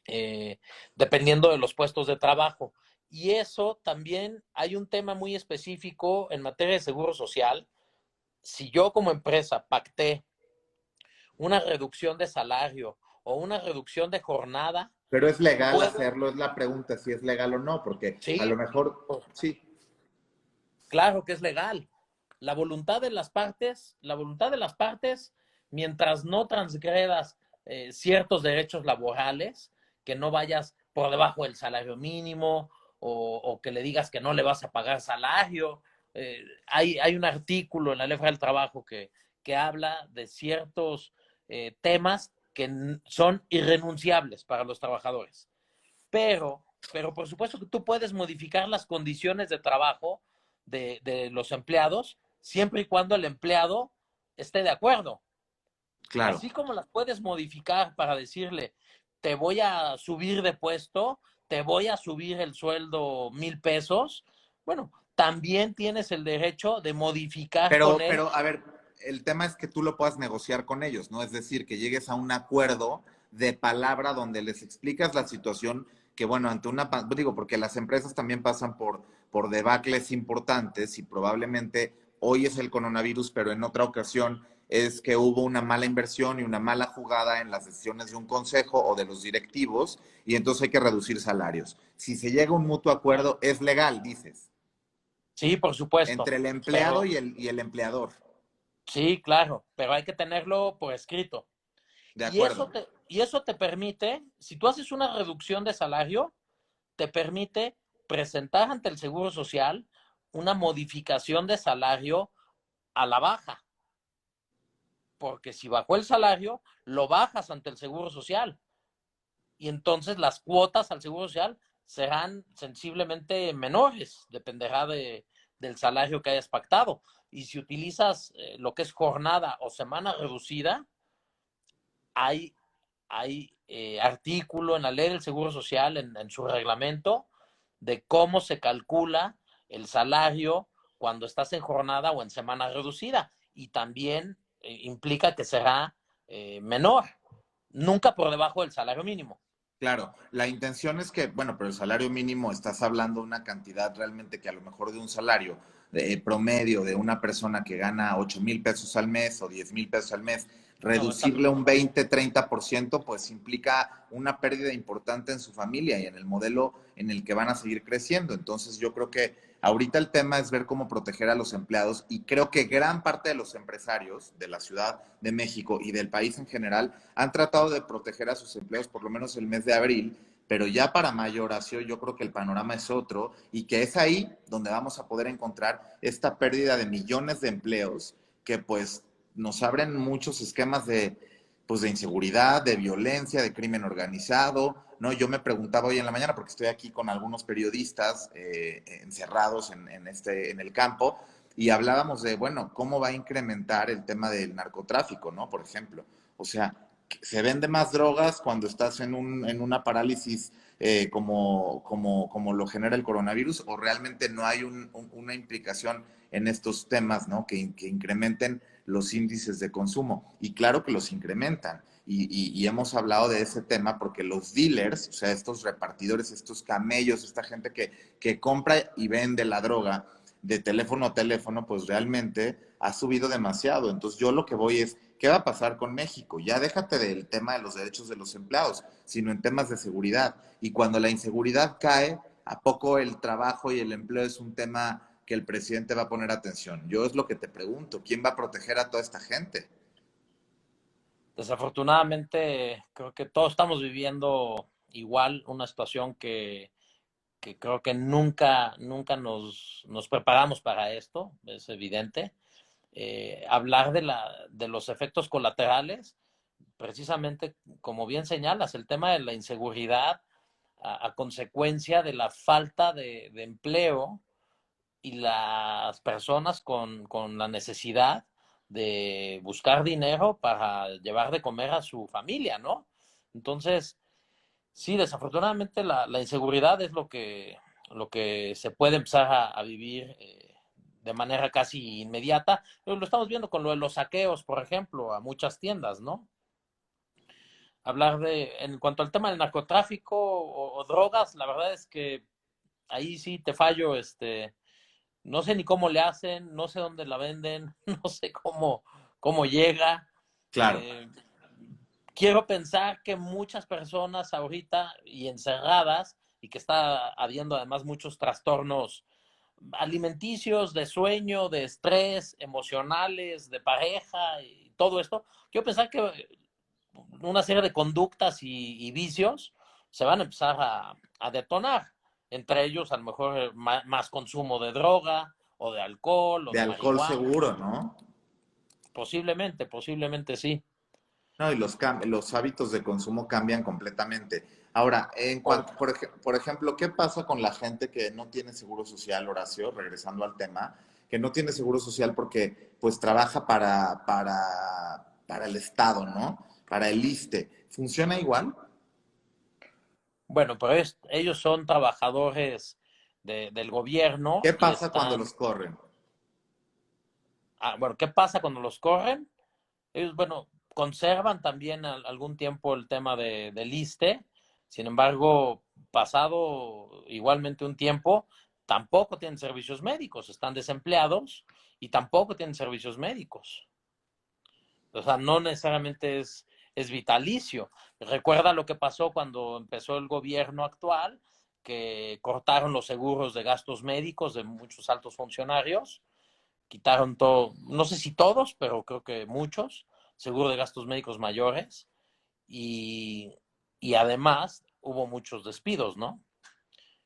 eh, dependiendo de los puestos de trabajo. Y eso también hay un tema muy específico en materia de seguro social. Si yo como empresa pacté una reducción de salario o una reducción de jornada, Pero es legal puede, hacerlo, es la pregunta si es legal o no, porque a lo sí, mejor, sí, claro que es legal. La voluntad de las partes, mientras no transgredas ciertos derechos laborales, que no vayas por debajo del salario mínimo o que le digas que no le vas a pagar salario. Hay un artículo en la Ley Federal del Trabajo que habla de ciertos temas que son irrenunciables para los trabajadores. Pero por supuesto que tú puedes modificar las condiciones de trabajo de los empleados siempre y cuando el empleado esté de acuerdo. claro. Así como las puedes modificar para decirle, te voy a subir de puesto, te voy a subir el sueldo 1,000 pesos, bueno, también tienes el derecho de modificar con él. A ver, el tema es que tú lo puedas negociar con ellos, ¿no? Es decir, que llegues a un acuerdo de palabra donde les explicas la situación que, bueno, ante una, digo, porque las empresas también pasan por debacles importantes y probablemente hoy es el coronavirus, pero en otra ocasión es que hubo una mala inversión y una mala jugada en las decisiones de un consejo o de los directivos y entonces hay que reducir salarios. Si se llega a un mutuo acuerdo, es legal, dices, Sí, por supuesto, entre el empleado pero y el empleador. sí, claro, pero hay que tenerlo por escrito. De acuerdo. Y eso te permite, si tú haces una reducción de salario, te permite presentar ante el Seguro Social una modificación de salario a la baja, porque si bajó el salario, lo bajas ante el Seguro Social y entonces las cuotas al Seguro Social serán sensiblemente menores, dependerá del salario que hayas pactado. Y si utilizas lo que es jornada o semana reducida, hay artículo en la ley del Seguro Social, en su reglamento, de cómo se calcula el salario cuando estás en jornada o en semana reducida. Y también implica que será menor, nunca por debajo del salario mínimo. Claro, la intención es que, bueno, pero el salario mínimo estás hablando de una cantidad realmente que a lo mejor de un salario promedio de una persona que gana 8,000 pesos al mes o 10,000 pesos al mes, No, está reducirle mucho un más. 20-30%, pues implica una pérdida importante en su familia y en el modelo en el que van a seguir creciendo. Entonces yo creo que ahorita el tema es ver cómo proteger a los empleados y creo que gran parte de los empresarios de la Ciudad de México y del país en general han tratado de proteger a sus empleados por lo menos el mes de abril, pero ya para mayo, Horacio, yo creo que el panorama es otro y que es ahí donde vamos a poder encontrar esta pérdida de millones de empleos que pues nos abren muchos esquemas pues de inseguridad, de violencia, de crimen organizado, ¿no? Yo me preguntaba hoy en la mañana, porque estoy aquí con algunos periodistas encerrados en el campo, y hablábamos de, bueno, cómo va a incrementar el tema del narcotráfico, ¿no? Por ejemplo. O sea, se vende más drogas cuando estás en una parálisis como lo genera el coronavirus, o realmente no hay una implicación en estos temas, ¿no? Que incrementen los índices de consumo. Y claro que los incrementan. Y hemos hablado de ese tema porque los dealers, o sea, estos repartidores, estos camellos, esta gente que compra y vende la droga de teléfono a teléfono, pues realmente ha subido demasiado. Entonces yo lo que voy es, ¿qué va a pasar con México? Ya déjate del tema de los derechos de los empleados, sino en temas de seguridad. Y cuando la inseguridad cae, ¿a poco el trabajo y el empleo es un tema que el presidente va a poner atención? Yo es lo que te pregunto, ¿quién va a proteger a toda esta gente? Desafortunadamente, creo que todos estamos viviendo igual una situación que creo que nunca nos preparamos para esto, es evidente. Hablar de los efectos colaterales, precisamente como bien señalas, el tema de la inseguridad a consecuencia de la falta de empleo y las personas con la necesidad de buscar dinero para llevar de comer a su familia, ¿no? Entonces, sí, desafortunadamente la inseguridad es lo que se puede empezar a vivir de manera casi inmediata. Pero lo estamos viendo con lo de los saqueos, por ejemplo, a muchas tiendas, ¿no? En cuanto al tema del narcotráfico o drogas, la verdad es que ahí sí te fallo, no sé ni cómo le hacen, no sé dónde la venden, no sé cómo llega. Claro. Eh, quiero pensar que muchas personas ahorita y encerradas, y que está habiendo además muchos trastornos alimenticios, de sueño, de estrés, emocionales, de pareja y todo esto, quiero pensar que una serie de conductas y vicios se van a empezar a detonar. Entre ellos, a lo mejor, más consumo de droga o de alcohol o De de alcohol marihuana. seguro, ¿no? Posiblemente sí. No, y los hábitos de consumo cambian completamente. Ahora, en Por, cuanto, por ejemplo, ¿qué pasa con la gente que no tiene seguro social, Horacio? Regresando al tema, que no tiene seguro social porque pues trabaja para el Estado, ¿no? Para el ISSSTE. ¿Funciona igual? bueno, pero ellos son trabajadores del gobierno ¿Qué y pasa cuando están... los corren? Bueno, ¿qué pasa cuando los corren? Ellos, bueno, conservan también algún tiempo el tema del ISSSTE, sin embargo, pasado igualmente un tiempo, tampoco tienen servicios médicos, están desempleados y tampoco tienen servicios médicos. O sea, no necesariamente es vitalicio. Recuerda lo que pasó cuando empezó el gobierno actual, que cortaron los seguros de gastos médicos de muchos altos funcionarios, quitaron todo, no sé si todos, pero creo que muchos, seguro de gastos médicos mayores, y, y además hubo muchos despidos, ¿no?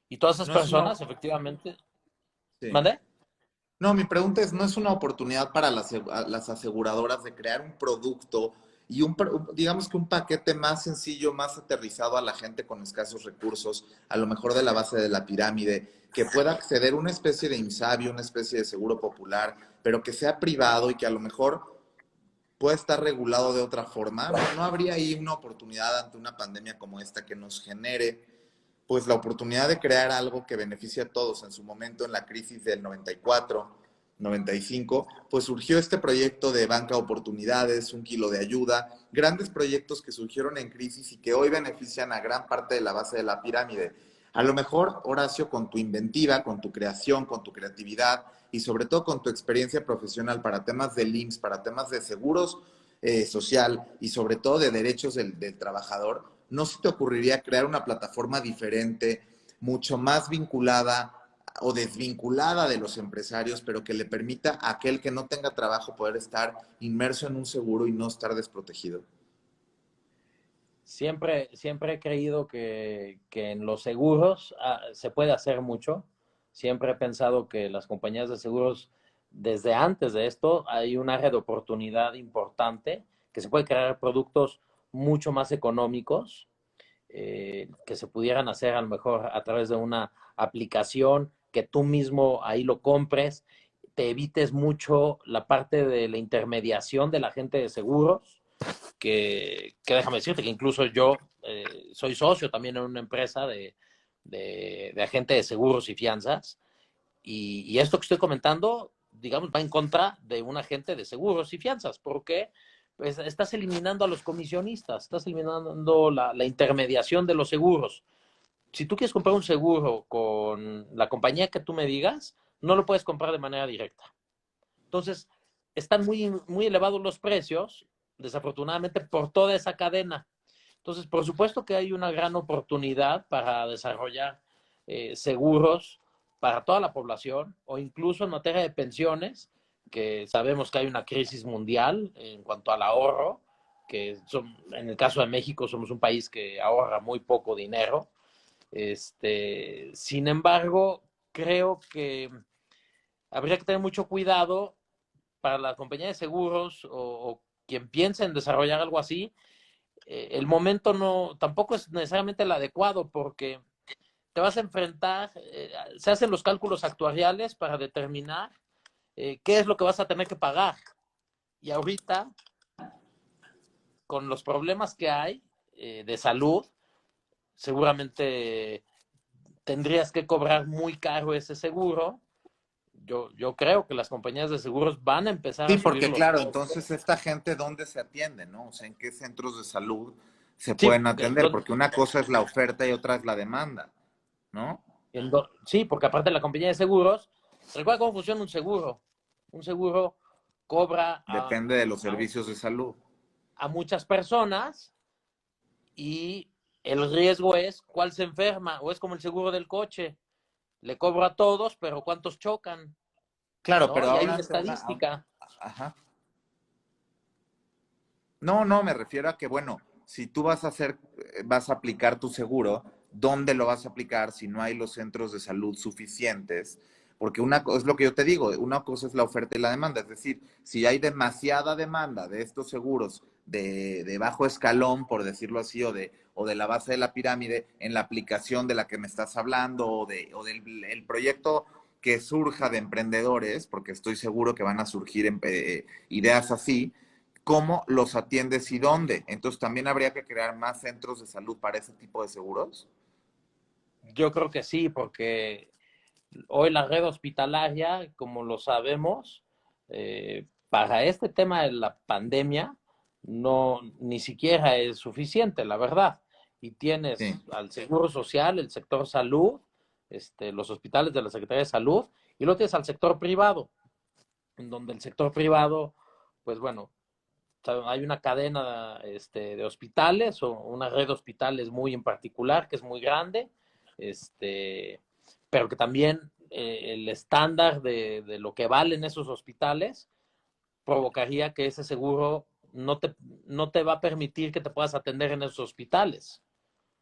Y todas esas No es una... personas, efectivamente, Sí. ¿mandé? No, mi pregunta es, ¿no es una oportunidad para las aseguradoras de crear un producto y digamos que un paquete más sencillo, más aterrizado a la gente con escasos recursos, a lo mejor de la base de la pirámide, que pueda acceder a una especie de INSABI, una especie de seguro popular, pero que sea privado y que a lo mejor pueda estar regulado de otra forma? ¿No habría ahí una oportunidad ante una pandemia como esta que nos genere pues la oportunidad de crear algo que beneficie a todos? En su momento, en la crisis del 94, 95, pues surgió este proyecto de Banca Oportunidades, un kilo de ayuda, grandes proyectos que surgieron en crisis y que hoy benefician a gran parte de la base de la pirámide. A lo mejor, Horacio, con tu inventiva, con tu creación, con tu creatividad y sobre todo con tu experiencia profesional para temas del IMSS, para temas de seguros social y sobre todo de derechos del trabajador, ¿no se te ocurriría crear una plataforma diferente, mucho más vinculada o desvinculada de los empresarios, pero que le permita a aquel que no tenga trabajo poder estar inmerso en un seguro y no estar desprotegido? Siempre he creído que en los seguros se puede hacer mucho. Siempre he pensado que las compañías de seguros, desde antes de esto, hay un área de oportunidad importante, que se puede crear productos mucho más económicos, que se pudieran hacer a lo mejor a través de una aplicación, que tú mismo ahí lo compres, te evites mucho la parte de la intermediación del agente de seguros, que déjame decirte que incluso yo soy socio también en una empresa de agente de seguros y fianzas, y esto que estoy comentando, digamos, va en contra de un agente de seguros y fianzas, porque pues, estás eliminando a los comisionistas, estás eliminando la intermediación de los seguros. Si tú quieres comprar un seguro con la compañía que tú me digas, no lo puedes comprar de manera directa. Entonces, están muy elevados los precios, desafortunadamente, por toda esa cadena. Entonces, por supuesto que hay una gran oportunidad para desarrollar seguros para toda la población, o incluso en materia de pensiones, que sabemos que hay una crisis mundial en cuanto al ahorro, en el caso de México somos un país que ahorra muy poco dinero. Sin embargo, creo que habría que tener mucho cuidado para la compañía de seguros o quien piense en desarrollar algo así. El momento no tampoco es necesariamente el adecuado, porque te vas a enfrentar, se hacen los cálculos actuariales para determinar qué es lo que vas a tener que pagar. Y ahorita, con los problemas que hay de salud, seguramente tendrías que cobrar muy caro ese seguro. Yo creo que las compañías de seguros van a empezar Sí, a subir porque los claro, costos. entonces esta gente, ¿dónde se atiende, no? O sea, ¿en qué centros de salud se Sí, pueden atender? Porque una cosa es la oferta y otra es la demanda, ¿no? sí, porque aparte de la compañía de seguros, recuerda cómo funciona un seguro. Un seguro cobra Depende de los servicios de salud. a muchas personas y el riesgo es cuál se enferma, o es como el seguro del coche, le cobro a todos, pero ¿cuántos chocan? Claro, ¿No? pero Y hay ahora una ante una... estadística. Ajá. No, no, me refiero a que, bueno, si tú vas a hacer, vas a aplicar tu seguro, ¿dónde lo vas a aplicar si no hay los centros de salud suficientes? Porque es lo que yo te digo, una cosa es la oferta y la demanda, es decir, si hay demasiada demanda de estos seguros de bajo escalón, por decirlo así, o de la base de la pirámide, en la aplicación de la que me estás hablando, o del el proyecto que surja de emprendedores, porque estoy seguro que van a surgir ideas así, cómo los atiendes y dónde. Entonces también habría que crear más centros de salud para ese tipo de seguros. Yo creo que sí, porque hoy la red hospitalaria, como lo sabemos, para este tema de la pandemia, no, ni siquiera es suficiente, la verdad. Y Sí, tienes al Seguro Social, el sector salud, los hospitales de la Secretaría de Salud, y luego tienes al sector privado, en donde el sector privado, pues bueno, hay una cadena de hospitales o una red de hospitales muy en particular, que es muy grande, pero que también el estándar de lo que valen esos hospitales provocaría que ese seguro no te va a permitir que te puedas atender en esos hospitales.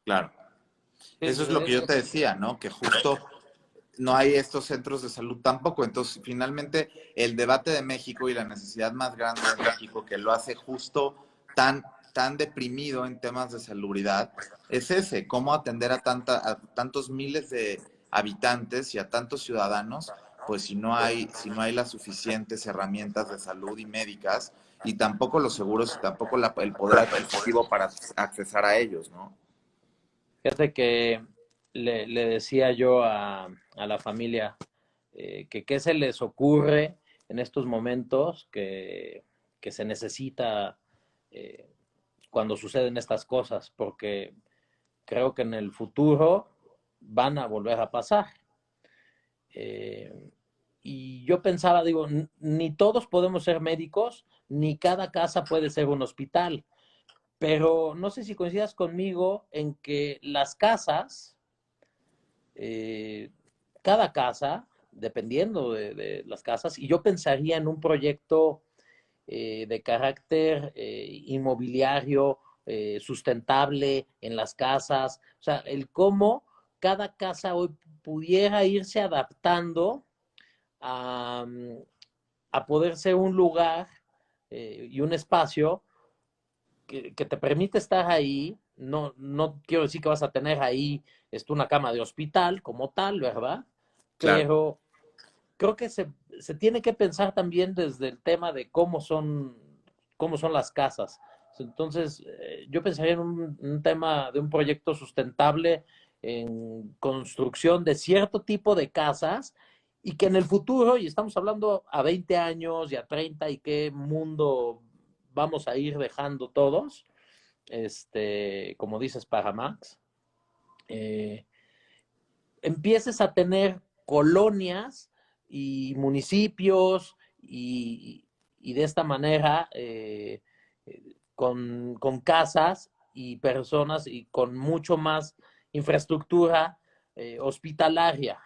claro. Es, Eso es lo que yo es, te decía, ¿no? Que justo no hay estos centros de salud tampoco. Entonces, finalmente, el debate de México y la necesidad más grande de México, que lo hace justo tan, tan deprimido en temas de salubridad, es ese, cómo atender a tantos miles de habitantes y a tantos ciudadanos, pues si no hay las suficientes herramientas de salud y médicas, y tampoco los seguros y tampoco el poder adquisitivo para accesar a ellos, ¿no? Fíjate que le decía yo a la familia que qué se les ocurre en estos momentos que se necesita eh, cuando suceden estas cosas, porque creo que en el futuro van a volver a pasar. Eh, y yo pensaba, digo, ni todos podemos ser médicos, ni cada casa puede ser un hospital, pero no sé si coincidas conmigo en que las casas, eh, cada casa, dependiendo de las casas, y yo pensaría en un proyecto de carácter inmobiliario, sustentable en las casas, o sea, el cómo cada casa hoy pudiera irse adaptando a, a poder ser un lugar y un espacio que te permite estar ahí. No, no quiero decir que vas a tener ahí una cama de hospital como tal, ¿verdad? Claro. Pero creo que se tiene que pensar también desde el tema de cómo son las casas. Entonces, yo pensaría en un tema de un proyecto sustentable en construcción de cierto tipo de casas y que en el futuro, y estamos hablando a 20 años y a 30 y qué mundo vamos a ir dejando todos, como dices, para Max, eh, empieces a tener colonias y municipios y de esta manera con casas y personas y con mucho más infraestructura hospitalaria.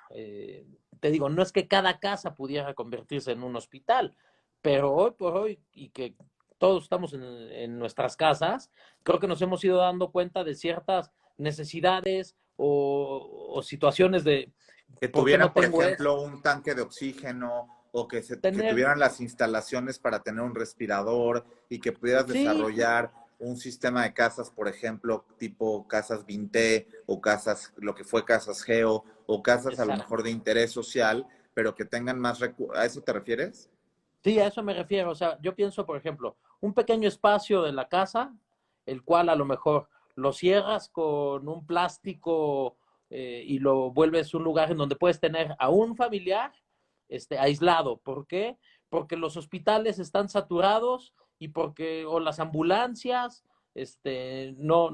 Te digo, no es que cada casa pudiera convertirse en un hospital, pero hoy por hoy, y que todos estamos en nuestras casas, creo que nos hemos ido dando cuenta de ciertas necesidades o situaciones de Que por qué tuvieran, no por tengo esto. ejemplo, un tanque de oxígeno o que Tener, tuvieran las instalaciones para tener un respirador y que pudieras sí, desarrollar un sistema de casas, por ejemplo, tipo casas Vinté o casas, lo que fue casas Geo o casas a lo exacto. mejor de interés social, pero que tengan más recursos. ¿A eso te refieres? Sí, a eso me refiero. O sea, yo pienso, por ejemplo, un pequeño espacio de la casa, el cual a lo mejor lo cierras con un plástico y lo vuelves un lugar en donde puedes tener a un familiar aislado. ¿Por qué? Porque los hospitales están saturados y porque, o las ambulancias, no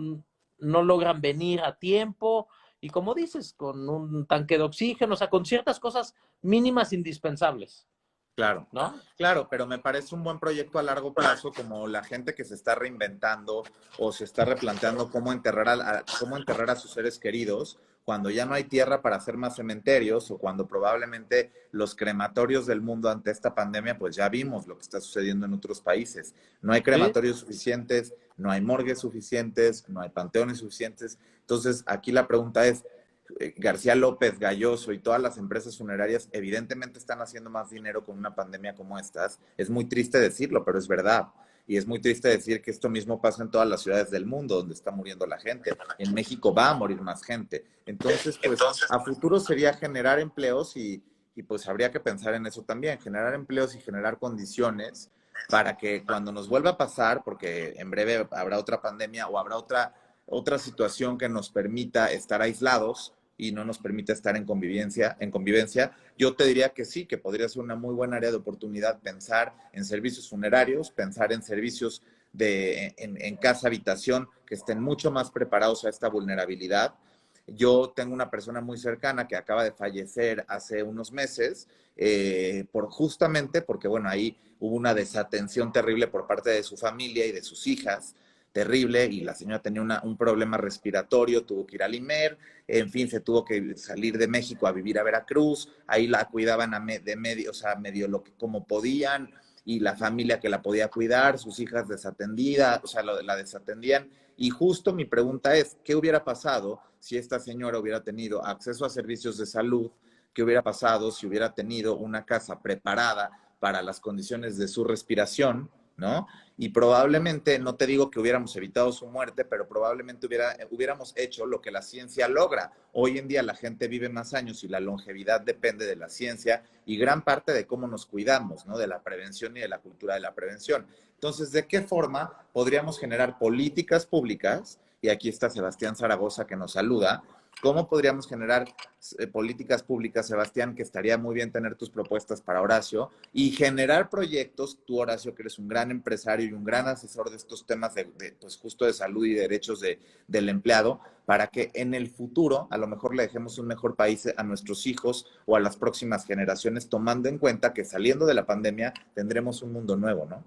logran venir a tiempo. Y como dices, con un tanque de oxígeno, o sea, con ciertas cosas mínimas indispensables. Claro, ¿no? claro, pero me parece un buen proyecto a largo plazo, como la gente que se está reinventando o se está replanteando cómo enterrar a sus seres queridos cuando ya no hay tierra para hacer más cementerios o cuando probablemente los crematorios del mundo ante esta pandemia, pues ya vimos lo que está sucediendo en otros países. No hay Sí, crematorios suficientes, no hay morgues suficientes, no hay panteones suficientes. Entonces, aquí la pregunta es, García López, Galloso y todas las empresas funerarias evidentemente están haciendo más dinero con una pandemia como estas. Es muy triste decirlo, pero es verdad. Y es muy triste decir que esto mismo pasa en todas las ciudades del mundo donde está muriendo la gente. En México va a morir más gente. Entonces, pues a futuro sería generar empleos y pues habría que pensar en eso también, generar empleos y generar condiciones para que cuando nos vuelva a pasar, porque en breve habrá otra pandemia o habrá otra situación que nos permita estar aislados y no nos permite estar en convivencia, yo te diría que sí, que podría ser una muy buena área de oportunidad pensar en servicios funerarios, pensar en servicios en casa habitación que estén mucho más preparados a esta vulnerabilidad. Yo tengo una persona muy cercana que acaba de fallecer hace unos meses, justamente porque, bueno, ahí hubo una desatención terrible por parte de su familia y de sus hijas, terrible, y la señora tenía un problema respiratorio, tuvo que ir al IMER, en fin, se tuvo que salir de México a vivir a Veracruz, ahí la cuidaban de medio, o sea, medio como podían, y la familia que la podía cuidar, sus hijas desatendidas, o sea, la desatendían. Y justo mi pregunta es, ¿qué hubiera pasado si esta señora hubiera tenido acceso a servicios de salud? ¿Qué hubiera pasado si hubiera tenido una casa preparada para las condiciones de su respiración, ¿no? Y probablemente, no te digo que hubiéramos evitado su muerte, pero probablemente hubiéramos hecho lo que la ciencia logra. Hoy en día la gente vive más años y la longevidad depende de la ciencia y gran parte de cómo nos cuidamos, ¿no? De la prevención y de la cultura de la prevención. Entonces, ¿de qué forma podríamos generar políticas públicas? Y aquí está Sebastián Zaragoza que nos saluda. ¿Cómo podríamos generar políticas públicas, Sebastián, que estaría muy bien tener tus propuestas para Horacio, y generar proyectos, tú Horacio, que eres un gran empresario y un gran asesor de estos temas pues justo de salud y derechos del empleado, para que en el futuro a lo mejor le dejemos un mejor país a nuestros hijos o a las próximas generaciones, tomando en cuenta que saliendo de la pandemia tendremos un mundo nuevo, ¿no?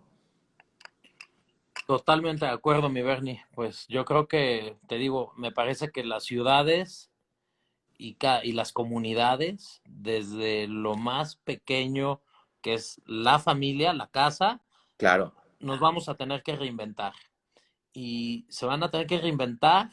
totalmente de acuerdo, mi Bernie. Pues yo creo que, te digo, me parece que las ciudades y las comunidades, desde lo más pequeño que es la familia, la casa, Claro, nos vamos a tener que reinventar. Y se van a tener que reinventar,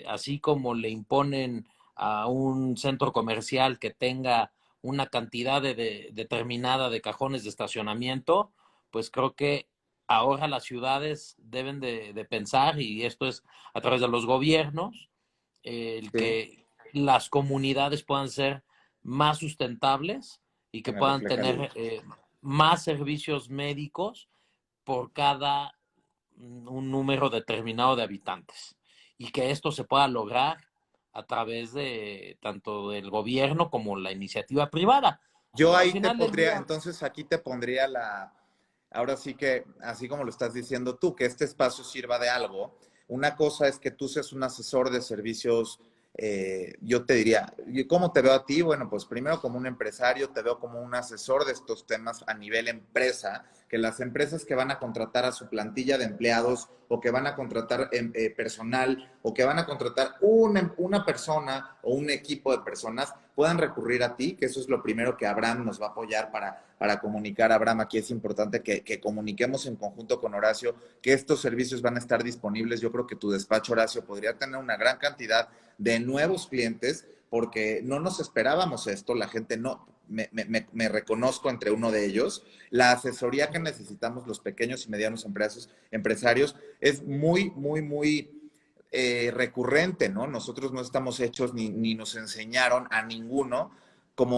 así como le imponen a un centro comercial que tenga una cantidad determinada de cajones de estacionamiento, pues creo que ahora las ciudades deben de pensar, y esto es a través de los gobiernos, el sí, que las comunidades puedan ser más sustentables y que me puedan refleja el... tener más servicios médicos por cada un número determinado de habitantes, y que esto se pueda lograr a través de tanto del gobierno como la iniciativa privada. Yo Al ahí te final del pondría, día, entonces aquí te pondría ahora sí que, así como lo estás diciendo tú, que este espacio sirva de algo. Una cosa es que tú seas un asesor de servicios, yo te diría, ¿cómo te veo a ti? Bueno, pues primero como un empresario, te veo como un asesor de estos temas a nivel empresa, que las empresas que van a contratar a su plantilla de empleados o que van a contratar personal o que van a contratar una persona o un equipo de personas puedan recurrir a ti, que eso es lo primero que Abraham nos va a apoyar para comunicar. Abraham, aquí es importante que comuniquemos en conjunto con Horacio que estos servicios van a estar disponibles. Yo creo que tu despacho, Horacio, podría tener una gran cantidad de nuevos clientes porque no nos esperábamos esto, la gente no, me reconozco entre uno de ellos. La asesoría que necesitamos los pequeños y medianos empresarios es muy, muy, muy recurrente, ¿no? Nosotros no estamos hechos ni nos enseñaron a ninguno,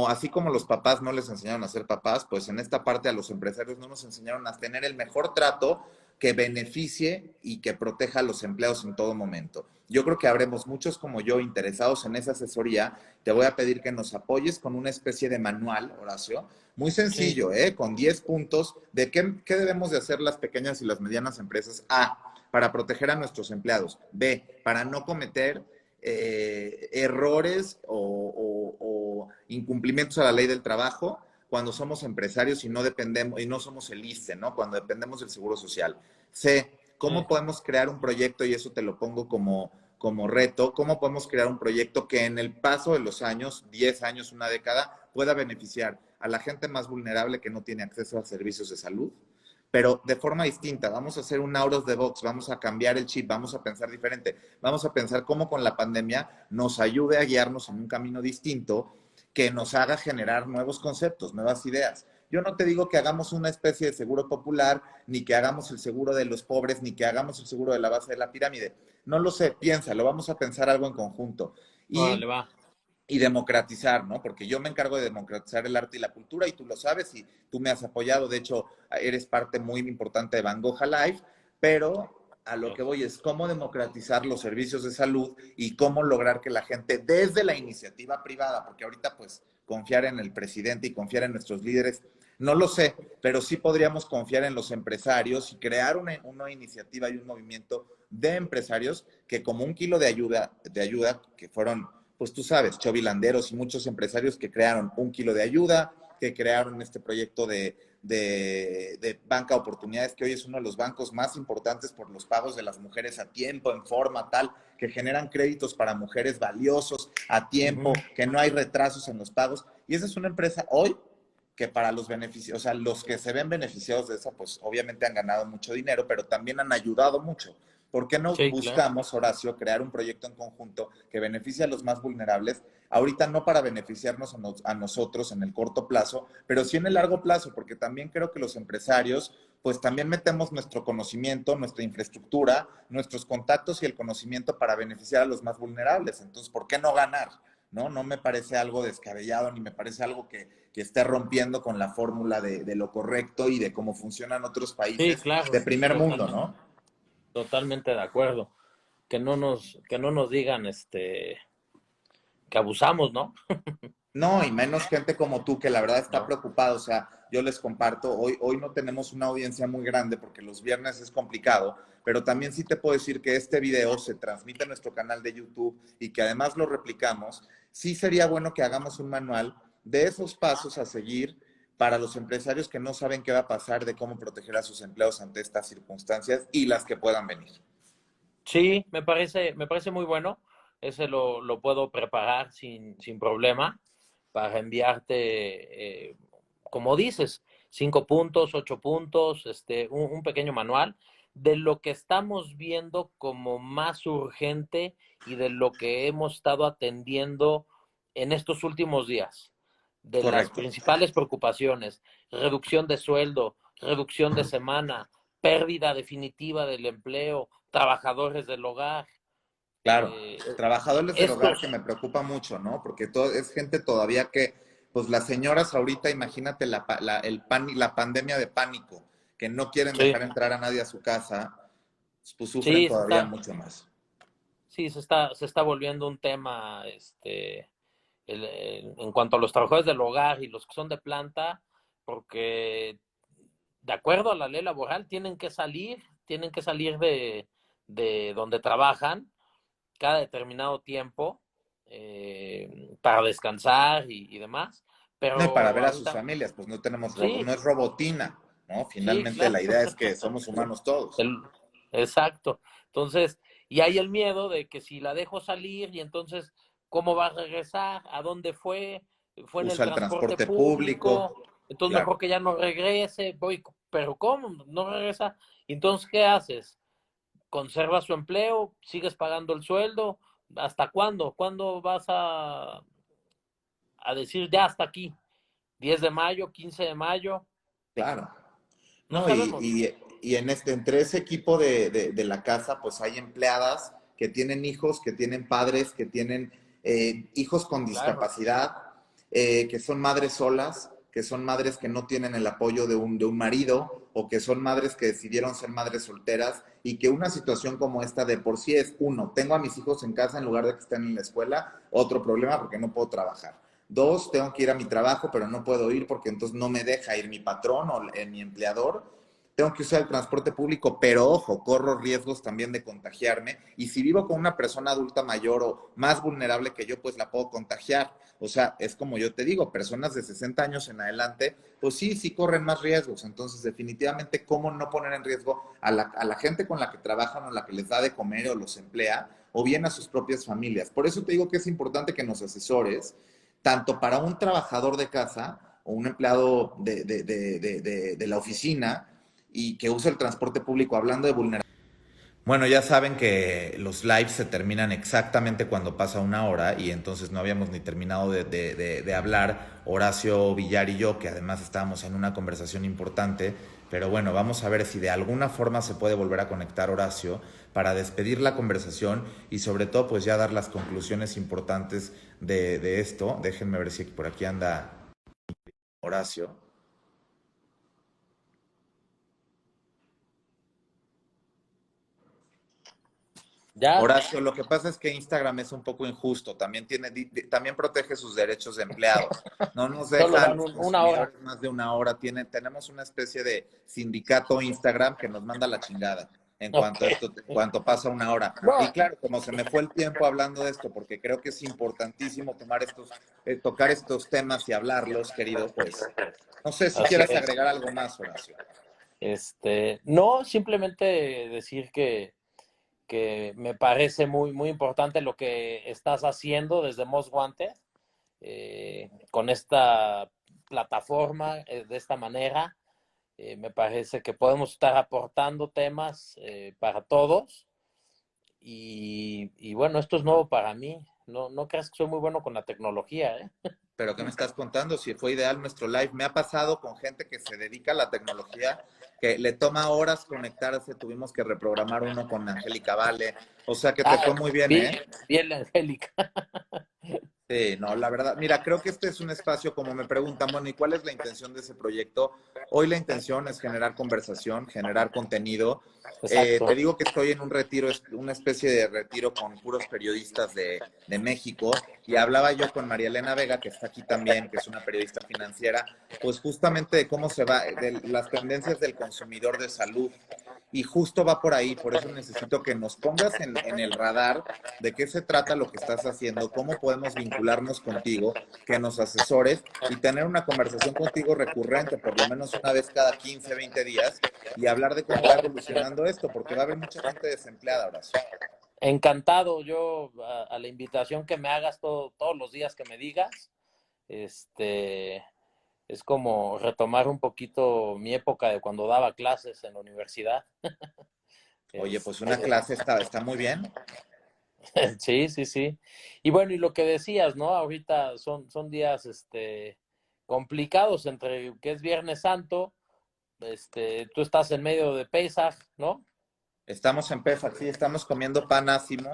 así como los papás no les enseñaron a ser papás, pues en esta parte a los empresarios no nos enseñaron a tener el mejor trato que beneficie y que proteja a los empleados en todo momento. Yo creo que habremos muchos como yo interesados en esa asesoría. Te voy a pedir que nos apoyes con una especie de manual, Horacio, muy sí, sencillo, con 10 puntos de qué debemos de hacer las pequeñas y las medianas empresas. A, para proteger a nuestros empleados. B, para no cometer errores o incumplimientos a la ley del trabajo. cuando somos empresarios y no dependemos, y no somos el ISSSTE, ¿no? Cuando dependemos del Seguro Social. C, ¿cómo podemos crear un proyecto? Y eso te lo pongo como reto. ¿Cómo podemos crear un proyecto que en el paso de los años, 10 años, una década, pueda beneficiar a la gente más vulnerable que no tiene acceso a servicios de salud? Pero de forma distinta, vamos a hacer un out of the box, vamos a cambiar el chip, vamos a pensar diferente, vamos a pensar cómo con la pandemia nos ayude a guiarnos en un camino distinto que nos haga generar nuevos conceptos, nuevas ideas. Yo no te digo que hagamos una especie de seguro popular, ni que hagamos el seguro de los pobres, ni que hagamos el seguro de la base de la pirámide. No lo sé, piénsalo, vamos a pensar algo en conjunto. Órale, va. Y democratizar, ¿no? Porque yo me encargo de democratizar el arte y la cultura y tú lo sabes y tú me has apoyado, de hecho, eres parte muy importante de Van Gogh Life, pero a lo que voy es cómo democratizar los servicios de salud y cómo lograr que la gente desde la iniciativa privada, porque ahorita pues confiar en el presidente y confiar en nuestros líderes, no lo sé, pero sí podríamos confiar en los empresarios y crear una iniciativa y un movimiento de empresarios que como un kilo de ayuda que fueron pues tú sabes, chovilanderos y muchos empresarios que crearon un kilo de ayuda, que crearon este proyecto de Banca Oportunidades, que hoy es uno de los bancos más importantes por los pagos de las mujeres a tiempo, en forma tal, que generan créditos para mujeres valiosos a tiempo, que no hay retrasos en los pagos. Y esa es una empresa hoy que para los beneficios, o sea, los que se ven beneficiados de esa, pues obviamente han ganado mucho dinero, pero también han ayudado mucho. ¿Por qué no Sí, claro. buscamos, Horacio, crear un proyecto en conjunto que beneficie a los más vulnerables? Ahorita no para beneficiarnos a nosotros en el corto plazo, pero sí en el largo plazo, porque también creo que los empresarios, pues también metemos nuestro conocimiento, nuestra infraestructura, nuestros contactos y el conocimiento para beneficiar a los más vulnerables. Entonces, ¿por qué no ganar? No me parece algo descabellado, ni me parece algo que esté rompiendo con la fórmula de lo correcto y de cómo funcionan otros Sí, países claro, de primer mundo, totalmente, ¿no? totalmente de acuerdo. Que no nos digan que abusamos, ¿no? No, y menos gente como tú que la verdad está No. preocupada. O sea, yo les comparto, hoy no tenemos una audiencia muy grande porque los viernes es complicado, pero también sí te puedo decir que este video se transmite en nuestro canal de YouTube y que además lo replicamos. Sí sería bueno que hagamos un manual de esos pasos a seguir para los empresarios que no saben qué va a pasar, de cómo proteger a sus empleados ante estas circunstancias y las que puedan venir. Sí, me parece muy bueno. Ese lo puedo preparar sin problema para enviarte, como dices, 5 puntos, 8 puntos, un pequeño manual de lo que estamos viendo como más urgente y de lo que hemos estado atendiendo en estos últimos días. De las Correcto. principales preocupaciones, reducción de sueldo, reducción de semana, pérdida definitiva del empleo, trabajadores del hogar. Claro, Eh, trabajadores del hogar que estos, me preocupa mucho, ¿no? Porque es gente todavía que, pues las señoras ahorita, imagínate la pandemia de pánico, que no quieren sí, dejar entrar a nadie a su casa, pues sufren sí, todavía mucho más. sí, se está volviendo un tema, en cuanto a los trabajadores del hogar y los que son de planta, porque de acuerdo a la ley laboral tienen que salir de donde trabajan cada determinado tiempo para descansar y demás, No, y para pero ver a sus ahorita, familias, pues no tenemos, sí, no es robotina, ¿no? sí, Finalmente claro. la idea es que somos humanos todos. El- exacto. Entonces, y hay el miedo de que si la dejo salir y entonces, ¿cómo va a regresar? ¿A dónde fue? ¿Fue en el Usa el transporte transporte público, público? Entonces claro. mejor que ya no regrese. Voy, pero ¿cómo? No regresa. Entonces, ¿qué haces? ¿Conservas su empleo? ¿Sigues pagando el sueldo? ¿Hasta cuándo? ¿Cuándo vas a decir ya hasta aquí? ¿10 de mayo? ¿15 de mayo? Claro. No No, sabemos. y entre ese equipo de la casa, pues hay empleadas que tienen hijos, que tienen padres, que tienen hijos con Claro, discapacidad, que son madres solas, que son madres que no tienen el apoyo de un marido, o que son madres que decidieron ser madres solteras, y que una situación como esta de por sí es, uno, tengo a mis hijos en casa en lugar de que estén en la escuela, otro problema porque no puedo trabajar. Dos, tengo que ir a mi trabajo, pero no puedo ir porque entonces no me deja ir mi patrón o mi empleador. tengo que usar el transporte público, pero ojo, corro riesgos también de contagiarme. Y si vivo con una persona adulta mayor o más vulnerable que yo, pues la puedo contagiar. O sea, es como yo te digo, personas de 60 años en adelante, pues sí, sí corren más riesgos. Entonces, definitivamente, ¿cómo no poner en riesgo a la gente con la que trabajan o la que les da de comer o los emplea, o bien a sus propias familias? Por eso te digo que es importante que nos asesores, tanto para un trabajador de casa o un empleado de la oficina y que use el transporte público, hablando de vulnerabilidad. Bueno, ya saben que los lives se terminan exactamente cuando pasa una hora y entonces no habíamos ni terminado de hablar Horacio Villar y yo, que además estábamos en una conversación importante, pero bueno, vamos a ver si de alguna forma se puede volver a conectar Horacio para despedir la conversación y sobre todo pues ya dar las conclusiones importantes de esto. Déjenme ver si por aquí anda Horacio. ¿Ya? Horacio, lo que pasa es que Instagram es un poco injusto, también también protege sus derechos de empleados. No nos Solo dejan dan los una hora. consumidores más de una hora. Tenemos una especie de sindicato Instagram que nos manda la chingada Ok. en cuanto pasa una hora. Y No, claro, como se me fue el tiempo hablando de esto, porque creo que es importantísimo tocar estos temas y hablarlos, querido, pues no sé si así quieras es. agregar algo más, Horacio. No, simplemente decir que me parece muy, muy importante lo que estás haciendo desde Most Wanted, con esta plataforma, de esta manera. Me parece que podemos estar aportando temas para todos y bueno, esto es nuevo para mí. No, no creas que soy muy bueno con la tecnología, ¿eh? Pero ¿qué me estás contando? Si fue ideal nuestro live. Me ha pasado con gente que se dedica a la tecnología, que le toma horas conectarse. Tuvimos que reprogramar uno con Angélica Vale. O sea que te Ah, fue muy bien, bien, ¿eh? bien, Angélica. Sí, no, la verdad, mira, creo que este es un espacio, como me preguntan, bueno, ¿y cuál es la intención de ese proyecto? Hoy la intención es generar conversación, generar contenido. Exacto. Te digo que estoy en un retiro, es una especie de retiro con puros periodistas de México, y hablaba yo con María Elena Vega, que está aquí también, que es una periodista financiera, pues justamente de cómo se va, de las tendencias del consumidor de salud. Y justo va por ahí, por eso necesito que nos pongas en el radar de qué se trata lo que estás haciendo, cómo podemos vincularnos contigo, que nos asesores y tener una conversación contigo recurrente, por lo menos una vez cada 15, 20 días, y hablar de cómo va evolucionando esto, porque va a haber mucha gente desempleada, Horacio. Encantado yo a la invitación que me hagas todos los días que me digas. Este, es como retomar un poquito mi época de cuando daba clases en la universidad. Oye, Este, pues una clase está muy bien. sí, sí, sí. Y bueno, y lo que decías, ¿no? Ahorita son días complicados entre que es Viernes Santo, tú estás en medio de Pesaj, ¿no? Estamos en Pefa, sí, estamos comiendo pan ácimo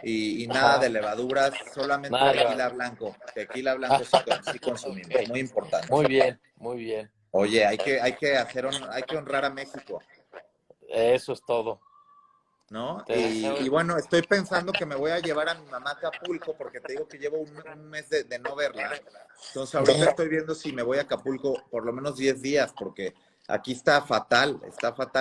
y nada Ajá, de levaduras, solamente nada de... tequila blanco. Tequila blanco sí, sí consumimos, Ok, muy importante. muy bien, muy bien. Oye, hay que honrar a México. Eso es todo. ¿No? Te deseo... Y bueno, estoy pensando que me voy a llevar a mi mamá a Acapulco porque te digo que llevo un mes de no verla. Entonces ahorita estoy viendo si me voy a Acapulco por lo menos 10 días porque aquí está fatal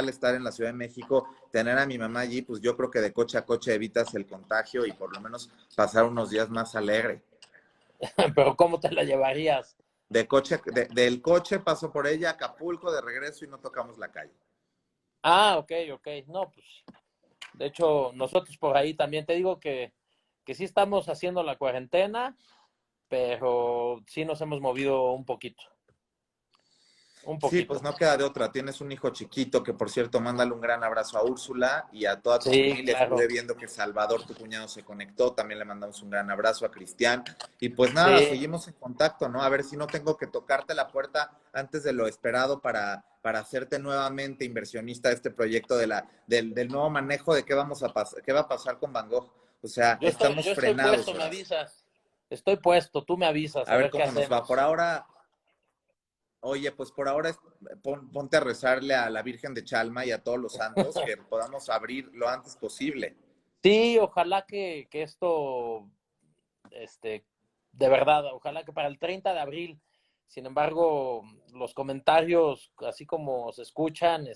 estar en la Ciudad de México, tener a mi mamá allí, pues yo creo que de coche a coche evitas el contagio y por lo menos pasar unos días más alegre. Pero ¿cómo te la llevarías? Del coche paso por ella a Acapulco de regreso y no tocamos la calle. Ah, ok, ok. No, pues, de hecho, nosotros por ahí también te digo que sí estamos haciendo la cuarentena, pero sí nos hemos movido un poquito, un Sí, pues poquito. no queda de otra. Tienes un hijo chiquito que, por cierto, mándale un gran abrazo a Úrsula y a toda tu Sí, familia. claro. Estuve viendo que Salvador, tu cuñado, se conectó. También le mandamos un gran abrazo a Cristian. Y pues nada, Sí, seguimos en contacto, ¿no? A ver si no tengo que tocarte la puerta antes de lo esperado para hacerte nuevamente inversionista de este proyecto del nuevo manejo de qué va a pasar con Van Gogh. O sea, yo estamos estoy frenados, puesto, me Horacio. avisas. Estoy puesto, tú me avisas, A a ver ver qué cómo nos va. Por hacemos. ahora, oye, pues por ahora ponte a rezarle a la Virgen de Chalma y a todos los santos que podamos abrir lo antes posible. Sí, ojalá que esto, este, de verdad, ojalá que para el 30 de abril Sin embargo, los comentarios, así como se escuchan,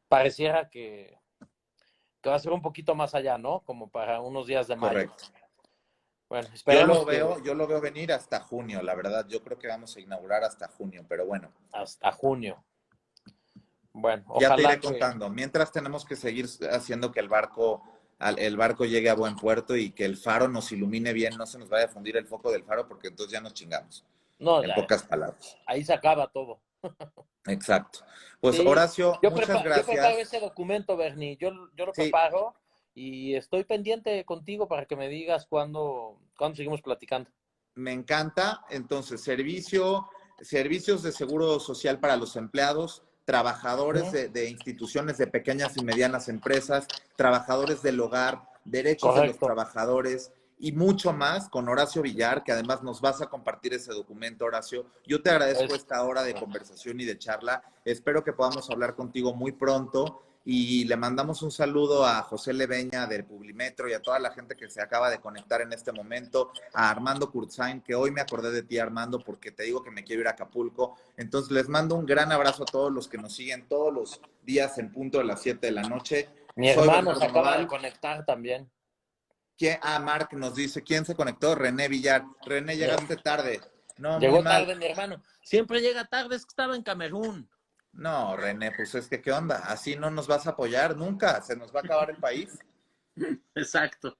pareciera que va a ser un poquito más allá, ¿no? Como para unos días de mayo. Correcto. Bueno, Yo esperemos lo veo, yo lo veo venir hasta junio, la verdad. Yo creo que vamos a inaugurar hasta junio, pero bueno, hasta junio. Bueno, ya te ojalá iré que... contando. Mientras tenemos que seguir haciendo que el barco llegue a buen puerto y que el faro nos ilumine bien, no se nos vaya a fundir el foco del faro, porque entonces ya nos chingamos, No, en ya, pocas palabras. ahí se acaba todo. Exacto. Pues Sí, Horacio, muchas yo preparo gracias. ese documento, Bernie. Yo lo Sí, preparo y estoy pendiente contigo para que me digas cuándo seguimos platicando. me encanta. Entonces, servicios de seguro social para los empleados, trabajadores Ujú. de instituciones de pequeñas y medianas empresas, trabajadores del hogar, derechos de los Correcto. trabajadores y mucho más con Horacio Villar, que además nos vas a compartir ese documento, Horacio. Yo te agradezco Es, esta hora de conversación y de charla. Espero que podamos hablar contigo muy pronto. Y le mandamos un saludo a José Leveña del Publimetro y a toda la gente que se acaba de conectar en este momento, a Armando Kurzain, que hoy me acordé de ti, Armando, porque te digo que me quiero ir a Acapulco. Entonces les mando un gran abrazo a todos los que nos siguen todos los días en punto de las 7 de la noche. mi Soy hermano se Bernardo acaba de Noval. conectar también. Mark nos dice, ¿quién se conectó? René Villar. René, llegaste tarde. No, muy Llegó mal. tarde mi hermano. Siempre llega tarde, es que estaba en Camerún. No, René, pues es que, ¿qué onda? Así no nos vas a apoyar nunca, se nos va a acabar el país. Exacto.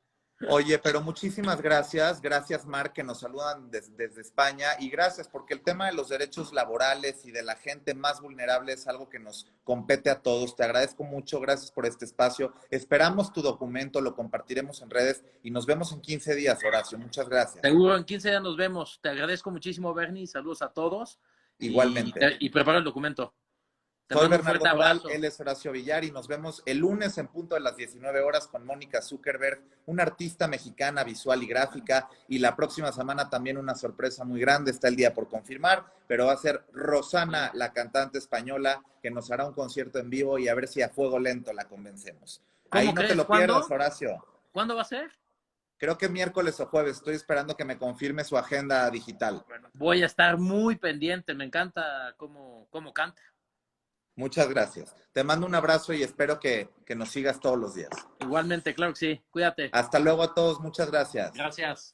Oye, pero muchísimas gracias. Gracias, Marc, que nos saludan desde España. Y gracias, porque el tema de los derechos laborales y de la gente más vulnerable es algo que nos compete a todos. Te agradezco mucho. Gracias por este espacio. Esperamos tu documento, lo compartiremos en redes y nos vemos en 15 días, Horacio. Muchas gracias. Seguro en 15 días nos vemos. Te agradezco muchísimo, Bernie. Saludos a todos. Igualmente. Y prepara el documento. Te Soy mando un Bernardo fuerte Noval, abrazo. él es Horacio Villar y nos vemos el lunes en punto de las 19 horas con Mónica Zuckerberg, una artista mexicana visual y gráfica, y la próxima semana también una sorpresa muy grande, está el día por confirmar, pero va a ser Rosana, la cantante española, que nos hará un concierto en vivo y a ver si a fuego lento la convencemos. Ahí ¿Cómo no te crees? lo pierdas, ¿Cuándo? Horacio. ¿Cuándo va a ser? Creo que miércoles o jueves, estoy esperando que me confirme su agenda digital. Bueno, voy a estar muy pendiente. Me encanta cómo canta. Muchas gracias. Te mando un abrazo y espero que nos sigas todos los días. Igualmente, claro que sí. Cuídate. Hasta luego a todos, muchas gracias. Gracias.